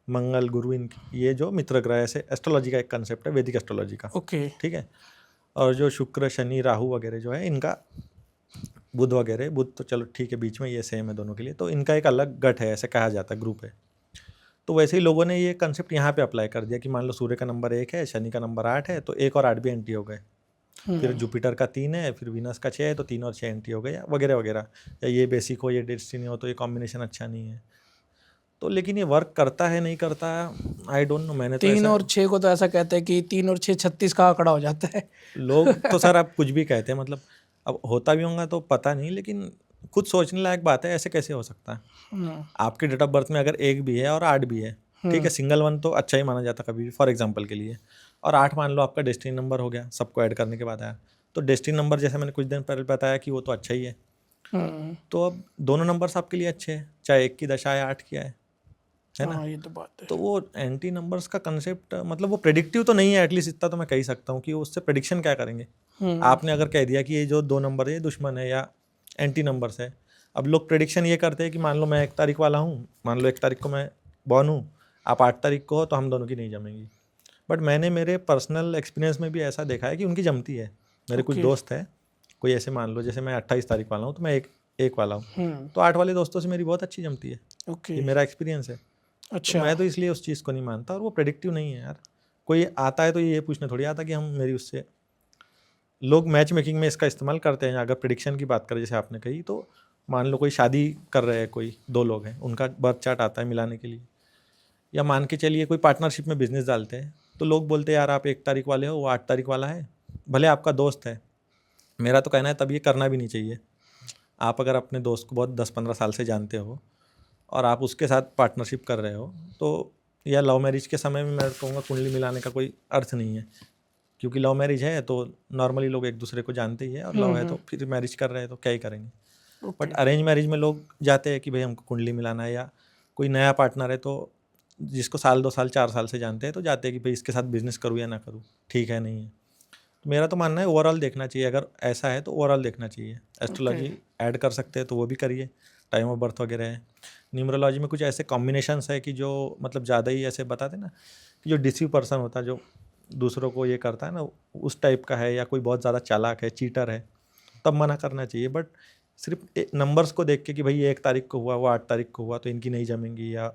मंगल, गुरु, इनकी ये जो मित्र ग्रह, ऐसे एस्ट्रोलॉजी का एक कंसेप्ट है वैदिक एस्ट्रोलॉजी का, ओके। ठीक है। और जो शुक्र, शनि, राहु वगैरह जो है इनका बुध वगैरह, बुध तो चलो ठीक है बीच में, ये सेम है दोनों के लिए, तो इनका एक अलग गट है, ऐसे कहा जाता है, ग्रुप है। तो वैसे ही लोगों ने ये कंसेप्ट यहाँ पे अप्लाई कर दिया कि मान लो सूर्य का नंबर 1 है, शनि का नंबर 8 है, तो 1 और 8 भी एंट्री हो गए। फिर जुपिटर का 3 है, फिर वीनस का 6 है, तो 3 और 6 एंट्री हो गए, या वगैरह वगैरह। या ये बेसिक हो, ये डेस्टिनी हो, तो ये कॉम्बिनेशन अच्छा नहीं है। तो लेकिन ये वर्क करता है नहीं करता, आई डोंट नो। मैंने तो 3 ऐसा, और 6 को तो ऐसा कहते हैं कि 3 और 6 36 का आंकड़ा हो जाता है। लोग तो सर आप कुछ भी कहते हैं, मतलब अब होता भी होगा तो पता नहीं, लेकिन खुद सोचने लायक बात है, ऐसे कैसे हो सकता है। आपके डेट ऑफ बर्थ में अगर 1 भी है और 8 भी है, ठीक है, सिंगल 1 तो अच्छा ही माना जाता कभी भी, फॉर एग्जांपल के लिए। और 8 मान लो आपका डेस्टिनी नंबर हो गया, सबको ऐड करने के बाद आया, तो डेस्टिनी नंबर जैसे मैंने कुछ दिन पहले बताया कि वो तो अच्छा ही है। तो अब दोनों नंबर्स आपके लिए अच्छे हैं, चाहे 1 की दशा है 8 की है ना। हाँ, ये तो बात है। तो वो एंटी नंबर्स का कंसेप्ट, मतलब वो प्रेडिक्टिव तो नहीं है, एटलीस्ट इतना तो मैं कह ही सकता हूँ कि उससे प्रेडिक्शन क्या करेंगे। आपने अगर कह दिया कि ये जो 2 नंबर है ये दुश्मन है या एंटी नंबर्स है, अब लोग प्रेडिक्शन ये करते हैं कि मान लो मैं 1 तारीख वाला हूँ, मान लो 1 तारीख को मैं बॉर्न हूँ, आप 8 तारीख को हो, तो हम दोनों की नहीं जमेंगी। बट मैंने मेरे पर्सनल एक्सपीरियंस में भी ऐसा देखा है कि उनकी जमती है। मेरे कुछ दोस्त हैं, कोई ऐसे मान लो जैसे मैं 28 तारीख वाला हूँ, तो मैं एक वाला हूँ, तो 8 वाले दोस्तों से मेरी बहुत अच्छी जमती है। ये मेरा एक्सपीरियंस है। तो मैं तो इसलिए उस चीज़ को नहीं मानता, और वो प्रेडिक्टिव नहीं है यार। कोई आता है तो ये पूछने थोड़ी आता कि हम मेरी उससे, लोग मैच मेकिंग में इसका इस्तेमाल करते हैं। अगर प्रेडिक्शन की बात करें जैसे आपने कही, तो मान लो कोई शादी कर रहे हैं, कोई 2 लोग हैं, उनका बर्थ चार्ट आता है मिलाने के लिए, या मान के चलिए कोई पार्टनरशिप में बिजनेस डालते हैं, तो लोग बोलते हैं यार आप 1 तारीख वाले हो, वो 8 तारीख वाला है, भले आपका दोस्त है। मेरा तो कहना है तब ये करना भी नहीं चाहिए। आप अगर अपने दोस्त को बहुत 10-15 साल से जानते हो और आप उसके साथ पार्टनरशिप कर रहे हो, तो या लव मैरिज के समय में मैं कहूँगा कुंडली मिलाने का कोई अर्थ नहीं है, क्योंकि लव मैरिज है तो नॉर्मली लोग एक दूसरे को जानते ही है, और लव है तो फिर मैरिज कर रहे हैं तो क्या ही करेंगे। बट अरेंज मैरिज में लोग जाते हैं कि भाई हमको कुंडली मिलाना है, या कोई नया पार्टनर है तो जिसको 1 साल 2 साल 4 साल से जानते हैं, तो जाते हैं कि भाई इसके साथ बिजनेस करूँ या ना करूँ, ठीक है नहीं है। तो मेरा तो मानना है ओवरऑल देखना चाहिए, अगर ऐसा है तो ओवरऑल देखना चाहिए। एस्ट्रोलॉजी ऐड कर सकते हैं तो वो भी करिए, टाइम ऑफ बर्थ वगैरह है। न्यूमरोलॉजी में कुछ ऐसे कॉम्बिनेशंस है कि जो मतलब ज़्यादा ही ऐसे बताते ना, कि जो डिसीव पर्सन होता है, जो दूसरों को ये करता है ना, उस टाइप का है, या कोई बहुत ज़्यादा चालाक है, चीटर है, तब मना करना चाहिए। बट सिर्फ नंबर्स को देख के कि भाई ये 1 तारीख को हुआ, वो 8 तारीख को हुआ, तो इनकी नहीं जमेंगी या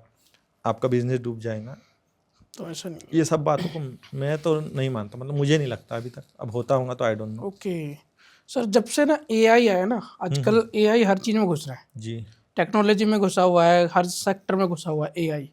आपका बिजनेस डूब जाएगा, तो ऐसा नहीं, ये सब बातों को मैं तो नहीं मानता, मतलब मुझे नहीं लगता अभी तक। अब होता होगा तो I don't know. Okay sir. जब से ना एआई आया ना, आजकल एआई हर चीज़ में घुस रहा है, जी। टेक्नोलॉजी में घुसा हुआ है, हर सेक्टर में घुसा हुआ है एआई।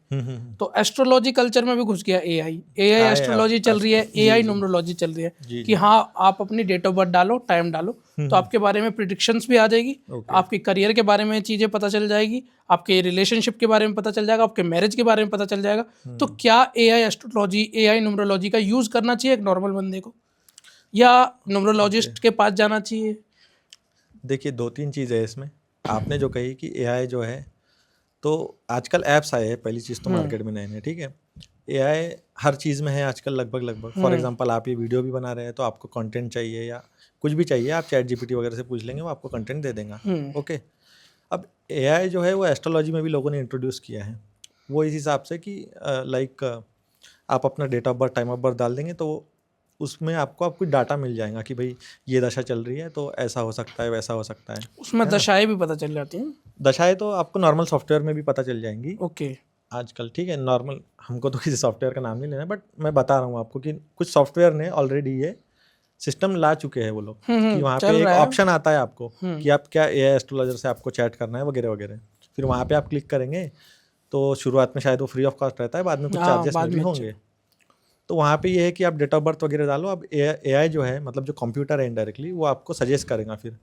तो एस्ट्रोलॉजी कल्चर में भी घुस गया एआई। एआई एस्ट्रोलॉजी चल रही है, एआई न्यूमरोलॉजी चल रही है कि हाँ आप अपनी डेट ऑफ बर्थ डालो, टाइम डालो, तो आपके बारे में प्रिडिक्शंस भी आ जाएगी, आपके करियर के बारे में चीज़ें पता चल जाएगी, आपके रिलेशनशिप के बारे में पता चल जाएगा, आपके मैरिज के बारे में पता चल जाएगा। तो क्या एआई एस्ट्रोलॉजी, एआई न्यूमरोलॉजी का यूज़ करना चाहिए एक नॉर्मल बंदे को, या न्यूमरोलॉजिस्ट के पास जाना चाहिए? देखिए 2-3 चीज़ है इसमें। आपने जो कही कि एआई जो है, तो आजकल ऐप्स आए हैं, पहली चीज़ तो मार्केट में नए नए, ठीक है। एआई हर चीज़ में है आजकल लगभग। फॉर एग्जांपल आप ये वीडियो भी बना रहे हैं, तो आपको कंटेंट चाहिए या कुछ भी चाहिए, आप चैट जीपीटी वगैरह से पूछ लेंगे, वो आपको कंटेंट दे देगा। ओके। अब एआई जो है वो एस्ट्रोलॉजी में भी लोगों ने इंट्रोड्यूस किया है, वो इस हिसाब से कि लाइक आप अपना date of birth, time of birth डाल देंगे, तो उसमें आपको कुछ डाटा मिल जाएगा कि भाई ये दशा चल रही है तो ऐसा हो सकता है, वैसा हो सकता है। उसमें दशाएं भी पता चल जाती हैं? दशाएं तो आपको नॉर्मल सॉफ्टवेयर में भी पता चल जाएंगी ओके। आजकल, ठीक है। नॉर्मल, हमको तो किसी सॉफ्टवेयर का नाम नहीं लेना, बट मैं बता रहा हूँ आपको कि कुछ सॉफ्टवेयर ने ऑलरेडी ये सिस्टम ला चुके हैं वो लोग, कि वहाँ पे एक ऑप्शन आता है आपको कि आप क्या एआई एस्ट्रोलॉजर से आपको चैट करना है वगैरह वगैरह। फिर वहाँ पे आप क्लिक करेंगे तो शुरुआत में शायद वो फ्री ऑफ कॉस्ट रहता है, बाद में कुछ चार्जेस में भी होंगे। तो वहाँ पे ये है कि आप डेट ऑफ बर्थ वगैरह डालो। अब एआई जो है, मतलब जो कंप्यूटर है इनडायरेक्टली, वो आपको सजेस्ट करेगा फिर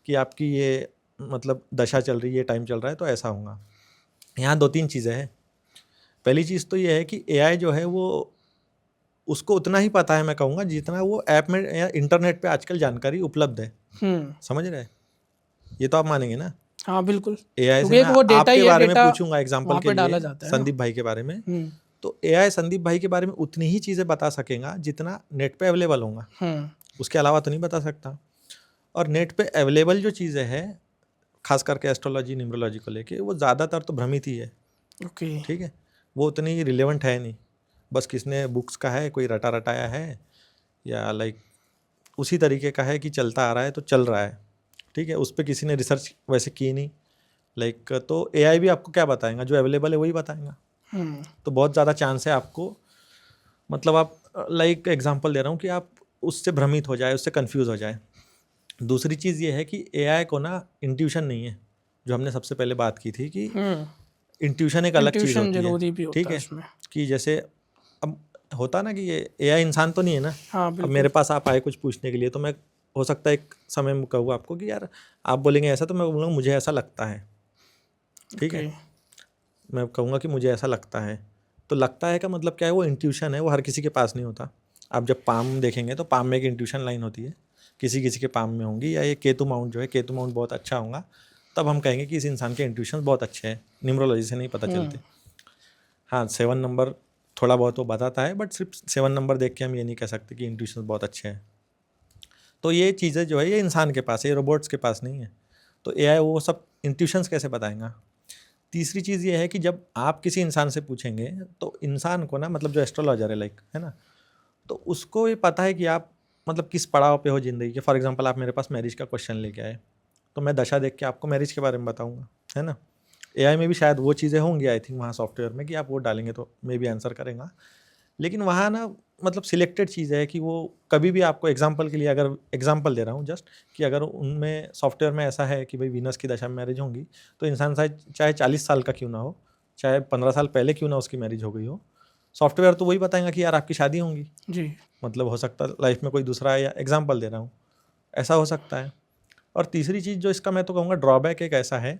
कि आपकी ये मतलब दशा चल रही है, टाइम चल रहा है, तो ऐसा होगा। यहाँ 2-3 चीज़ें हैं। पहली चीज़ तो ये है कि एआई जो है वो, उसको उतना ही पता है मैं कहूँगा जितना वो ऐप में या इंटरनेट पे आजकल जानकारी उपलब्ध है। समझ रहे हैं? ये तो आप मानेंगे ना? हाँ बिल्कुल। एआई से मैं आपके बारे में पूछूंगा एग्जांपल के लिए, संदीप भाई के बारे में, तो एआई संदीप भाई के बारे में उतनी ही चीज़ें बता सकेगा जितना नेट पे अवेलेबल होगा, उसके अलावा तो नहीं बता सकता। और नेट पे अवेलेबल जो चीज़ें हैं, खास करके एस्ट्रोलॉजी, न्यूमरोलॉजी को लेके, वो ज़्यादातर तो भ्रमित ही है। ओके। ठीक है, वो उतनी रिलेवेंट है नहीं। बस किसने बुक्स का है, कोई रटा रटाया है, या लाइक उसी तरीके का है कि चलता आ रहा है तो चल रहा है। ठीक है, उस पर किसी ने रिसर्च वैसे की नहीं, लाइक तो एआई भी आपको क्या बताएगा, जो अवेलेबल है वही बताएगा। तो बहुत ज़्यादा चांस है आपको, मतलब आप लाइक एग्जांपल दे रहा हूँ कि आप उससे भ्रमित हो जाए, उससे कंफ्यूज हो जाए। दूसरी चीज़ ये है कि एआई को ना इंट्यूशन नहीं है, जो हमने सबसे पहले बात की थी कि इंट्यूशन एक अलग चीज़ इंट्यूशन होती जरूरी है, भी होता ठीक है है, इसमें। कि जैसे अब होता ना कि ये एआई इंसान तो नहीं है ना। हाँ अब बिल्कुल। मेरे पास आप आए कुछ पूछने के लिए, तो मैं हो सकता है एक समय में कहूँ आपको कि यार आप बोलेंगे ऐसा, तो मैं बोलूँगा मुझे ऐसा लगता है, ठीक है, मैं कहूँगा कि मुझे ऐसा लगता है। तो लगता है का मतलब क्या है, वो इंट्यूशन है, वो हर किसी के पास नहीं होता। आप जब पाम देखेंगे तो पाम में एक इंट्यूशन लाइन होती है, किसी किसी के पाम में होंगी, या ये केतु माउंट जो है, केतु माउंट बहुत अच्छा होगा, तब हम कहेंगे कि इस इंसान के इंट्यूशन बहुत अच्छे हैं, न्यूमरोलॉजी से नहीं पता चलते। हाँ 7 नंबर थोड़ा बहुत वो बताता है, बट सिर्फ 7 नंबर देख के हम ये नहीं कह सकते कि इंट्यूशन बहुत अच्छे हैं। तो ये चीज़ें जो है ये इंसान के पास है, ये रोबोट्स के पास नहीं है। तो एआई वो सब इंट्यूशंस कैसे बताएगा। तीसरी चीज़ ये है कि जब आप किसी इंसान से पूछेंगे तो इंसान को ना, मतलब जो एस्ट्रोलॉजर है लाइक, है ना, तो उसको ये पता है कि आप मतलब किस पड़ाव पे हो ज़िंदगी के। फॉर एग्जांपल आप मेरे पास मैरिज का क्वेश्चन लेके आए, तो मैं दशा देख के आपको मैरिज के बारे में बताऊंगा, है ना। एआई में भी शायद वो चीज़ें होंगी, आई थिंक वहाँ सॉफ्टवेयर में, कि आप वो डालेंगे तो मे बी आंसर करेगा। लेकिन वहाँ ना मतलब सिलेक्टेड चीज़ है कि वो कभी भी आपको, एग्जांपल के लिए अगर एग्जांपल दे रहा हूँ जस्ट, कि अगर उनमें सॉफ्टवेयर में ऐसा है कि भाई वीनस की दशा में मैरिज होंगी, तो इंसान चाहे 40 साल का क्यों ना हो, चाहे 15 साल पहले क्यों ना उसकी मैरिज हो गई हो, सॉफ्टवेयर तो वही बताएगा कि यार आपकी शादी होंगी जी। मतलब हो सकता है लाइफ में कोई दूसरा है, या एग्जाम्पल दे रहा हूँ, ऐसा हो सकता है। और तीसरी चीज़ जो इसका मैं तो कहूँगा ड्रॉबैक एक ऐसा है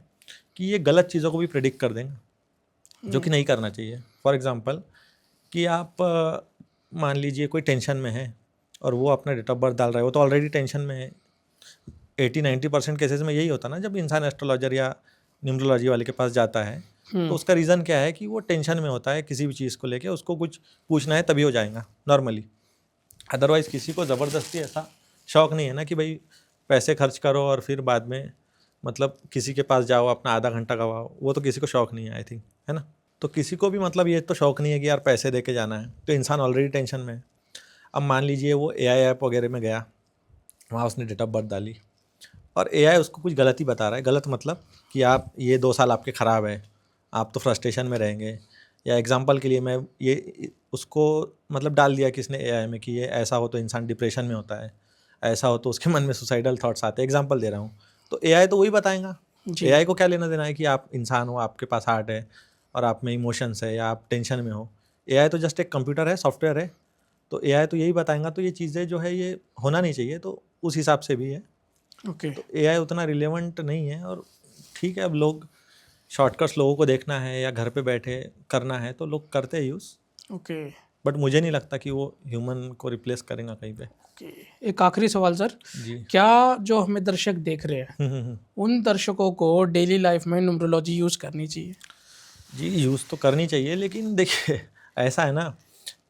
कि ये गलत चीज़ों को भी प्रेडिक्ट कर देंगे, जो कि नहीं करना चाहिए। फॉर एग्जांपल कि आप मान लीजिए कोई टेंशन में है और वो अपना डेट ऑफ बर्थ डाल रहा है, वो तो ऑलरेडी टेंशन में है। 80-90% केसेस में यही होता है ना, जब इंसान एस्ट्रोलॉजर या न्यूमरोलॉजी वाले के पास जाता है, तो उसका रीज़न क्या है कि वो टेंशन में होता है किसी भी चीज़ को लेके, उसको कुछ पूछना है तभी हो जाएगा नॉर्मली। अदरवाइज़ किसी को ज़बरदस्ती ऐसा शौक नहीं है ना कि भाई पैसे खर्च करो और फिर बाद में मतलब किसी के पास जाओ अपना आधा घंटा गवाओ, वो तो किसी को शौक नहीं है आई थिंक, है ना। तो किसी को भी मतलब ये तो शौक नहीं है कि यार पैसे दे के जाना है, तो इंसान ऑलरेडी टेंशन में है। अब मान लीजिए वो एआई ऐप वगैरह में गया, वहाँ उसने डेट ऑफ बर्थ डाली और एआई उसको कुछ गलत ही बता रहा है। गलत मतलब कि आप ये 2 साल आपके ख़राब है, आप तो फ्रस्ट्रेशन में रहेंगे। या एग्जांपल के लिए मैं ये उसको मतलब डाल दिया किसने एआई में कि ये ऐसा हो तो इंसान डिप्रेशन में होता है, ऐसा हो तो उसके मन में सुसाइडल थॉट्स आते हैं, एग्जांपल दे रहा हूँ। तो एआई तो वही बताएगा। एआई को क्या लेना देना है कि आप इंसान हो, आपके पास हार्ट है और आप में इमोशंस है, या आप टेंशन में हो। एआई तो जस्ट एक कंप्यूटर है, सॉफ्टवेयर है, तो एआई तो यही बताएगा। तो ये चीज़ें जो है ये होना नहीं चाहिए, तो उस हिसाब से भी है। ओके। तो एआई उतना रिलेवेंट नहीं है। और ठीक है, अब लोग शॉर्टकट्स लोगों को देखना है या घर पे बैठे करना है तो लोग करते हैं यूज़, ओके। बट मुझे नहीं लगता कि वो ह्यूमन को रिप्लेस करेगा कहीं पे। ओके। एक आखिरी सवाल सर, जी। क्या जो हमें दर्शक देख रहे हैं उन दर्शकों को डेली लाइफ में न्यूमरोलॉजी यूज़ करनी चाहिए? जी यूज़ तो करनी चाहिए, लेकिन देखिए ऐसा है ना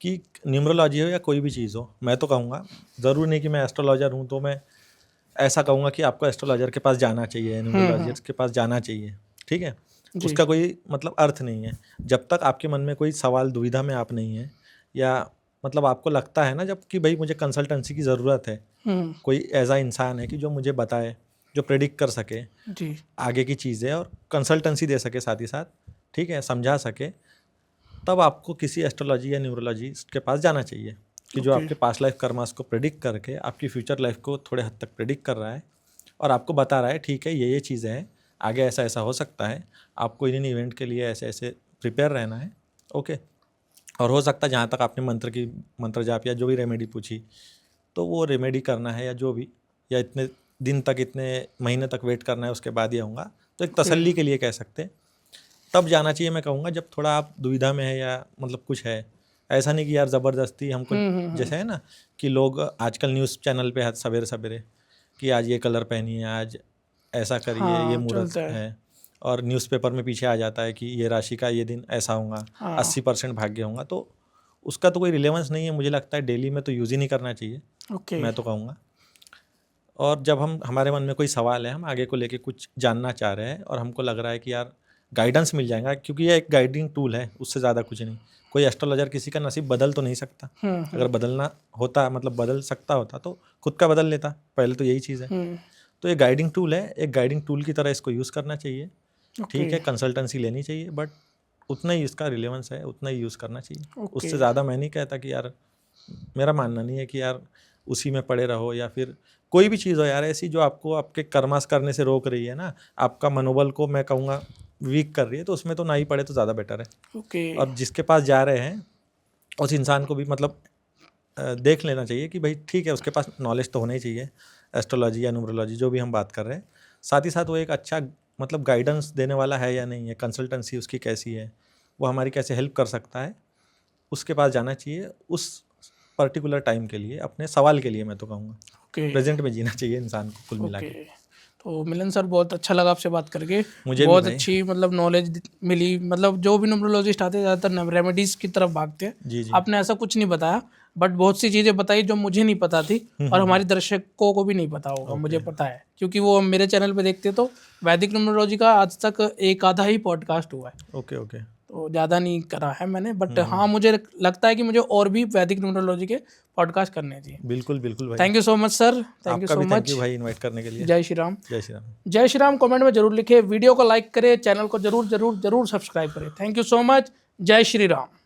कि न्यूमरोलॉजी हो या कोई भी चीज़ हो, मैं तो कहूँगा ज़रूरी नहीं कि मैं एस्ट्रोलॉजर हूँ तो मैं ऐसा कहूँगा कि आपको एस्ट्रोलॉजर के पास जाना चाहिए, न्यूमरोलॉजर के पास जाना चाहिए, ठीक है। उसका कोई मतलब अर्थ नहीं है जब तक आपके मन में कोई सवाल दुविधा में आप नहीं है, या मतलब आपको लगता है ना जब कि भाई मुझे कंसल्टेंसी की ज़रूरत है, कोई ऐसा इंसान है कि जो मुझे बताए, जो प्रेडिक्ट कर सके जी। आगे की चीज़ें और कंसल्टेंसी दे सके साथ ही साथ, ठीक है, समझा सके, तब आपको किसी एस्ट्रोलॉजी या न्यूमरोलॉजिस्ट के पास जाना चाहिए कि जो आपके पास्ट लाइफ कर्मास को प्रेडिक्ट करके आपकी फ्यूचर लाइफ को थोड़े हद तक प्रेडिक्ट कर रहा है और आपको बता रहा है ठीक है ये चीज़ें हैं, आगे ऐसा ऐसा हो सकता है, आपको इन इवेंट के लिए ऐसे ऐसे प्रिपेयर रहना है। ओके। और हो सकता है जहाँ तक आपने मंत्र जाप या जो भी रेमेडी पूछी, तो वो रेमेडी करना है या जो भी, या इतने दिन तक इतने महीने तक वेट करना है उसके बाद ही आऊँगा, तो एक तसल्ली के लिए कह सकते हैं, तब जाना चाहिए मैं कहूँगा जब थोड़ा आप दुविधा में है या मतलब कुछ है। ऐसा नहीं कि यार ज़बरदस्ती हमको, जैसे है ना कि लोग आजकल न्यूज़ चैनल पे सवेरे सवेरे कि आज ये कलर पहनिए, आज ऐसा करिए, ये मुहूर्त है, और न्यूज़पेपर में पीछे आ जाता है कि ये राशि का ये दिन ऐसा होगा, 80% भाग्य होगा, तो उसका तो कोई रिलेवेंस नहीं है। मुझे लगता है डेली में तो यूज़ ही नहीं करना चाहिए, मैं तो कहूँगा। और जब हमारे मन में कोई सवाल है, हम आगे को लेके कुछ जानना चाह रहे हैं और हमको लग रहा है कि यार गाइडेंस मिल जाएगा, क्योंकि ये एक गाइडिंग टूल है, उससे ज़्यादा कुछ नहीं। कोई एस्ट्रोलॉजर किसी का नसीब बदल तो नहीं सकता। अगर बदलना होता मतलब बदल सकता होता तो खुद का बदल लेता, पहले तो यही चीज़ है। तो ये गाइडिंग टूल है, एक गाइडिंग टूल की तरह इसको यूज़ करना चाहिए। ठीक है, कंसल्टेंसी लेनी चाहिए, बट उतना ही इसका रिलेवेंस है, उतना ही यूज़ करना चाहिए। उससे ज़्यादा मैं नहीं कहता कि यार, मेरा मानना नहीं है कि यार उसी में पड़े रहो, या फिर कोई भी चीज़ हो यार ऐसी जो आपको आपके कर्मास करने से रोक रही है ना, आपका मनोबल को मैं कहूँगा वीक कर रही है, तो उसमें तो ना ही पड़े तो ज़्यादा बेटर है। और जिसके पास जा रहे हैं उस इंसान को भी मतलब देख लेना चाहिए कि भाई ठीक है, उसके पास नॉलेज तो होना ही चाहिए एस्ट्रोलॉजी या न्यूमरोलॉजी जो भी हम बात कर रहे हैं। साथ ही साथ वो एक अच्छा मतलब गाइडेंस देने वाला है या नहीं है, कंसल्टेंसी उसकी कैसी है, वो हमारी कैसे हेल्प कर सकता है, उसके पास जाना चाहिए उस पर्टिकुलर टाइम के लिए, अपने सवाल के लिए। मैं तो कहूँगा प्रेजेंट में जीना चाहिए इंसान को कुल मिला के। तो मिलन सर, बहुत अच्छा लगा आपसे बात करके, मुझे बहुत भी अच्छी मतलब नॉलेज मिली। मतलब जो भी न्यूमरोलॉजिस्ट आते हैं ज़्यादातर रेमेडीज़ की तरफ भागते हैं। जी जी। आपने ऐसा कुछ नहीं बताया, बट बहुत सी चीज़ें बताई जो मुझे नहीं पता थी और हमारे दर्शकों को भी नहीं पता होगा। मुझे पता है क्योंकि वो मेरे चैनल पे देखते, तो वैदिक न्यूमरोलॉजी का आज तक एक आधा ही पॉडकास्ट हुआ है। Okay okay. तो ज़्यादा नहीं करा है मैंने, बट हाँ मुझे लगता है कि मुझे और भी वैदिक न्यूमरोलॉजी के पॉडकास्ट करने चाहिए। बिल्कुल बिल्कुल भाई। Thank you so much sir, thank you so much. Thank you भाई इनवाइट करने के लिए। जय श्री राम। जय श्री राम। जय श्री राम कमेंट में जरूर लिखे, वीडियो को लाइक करें, चैनल को जरूर जरूर जरूर सब्सक्राइब करें। Thank you so much. जय श्री राम।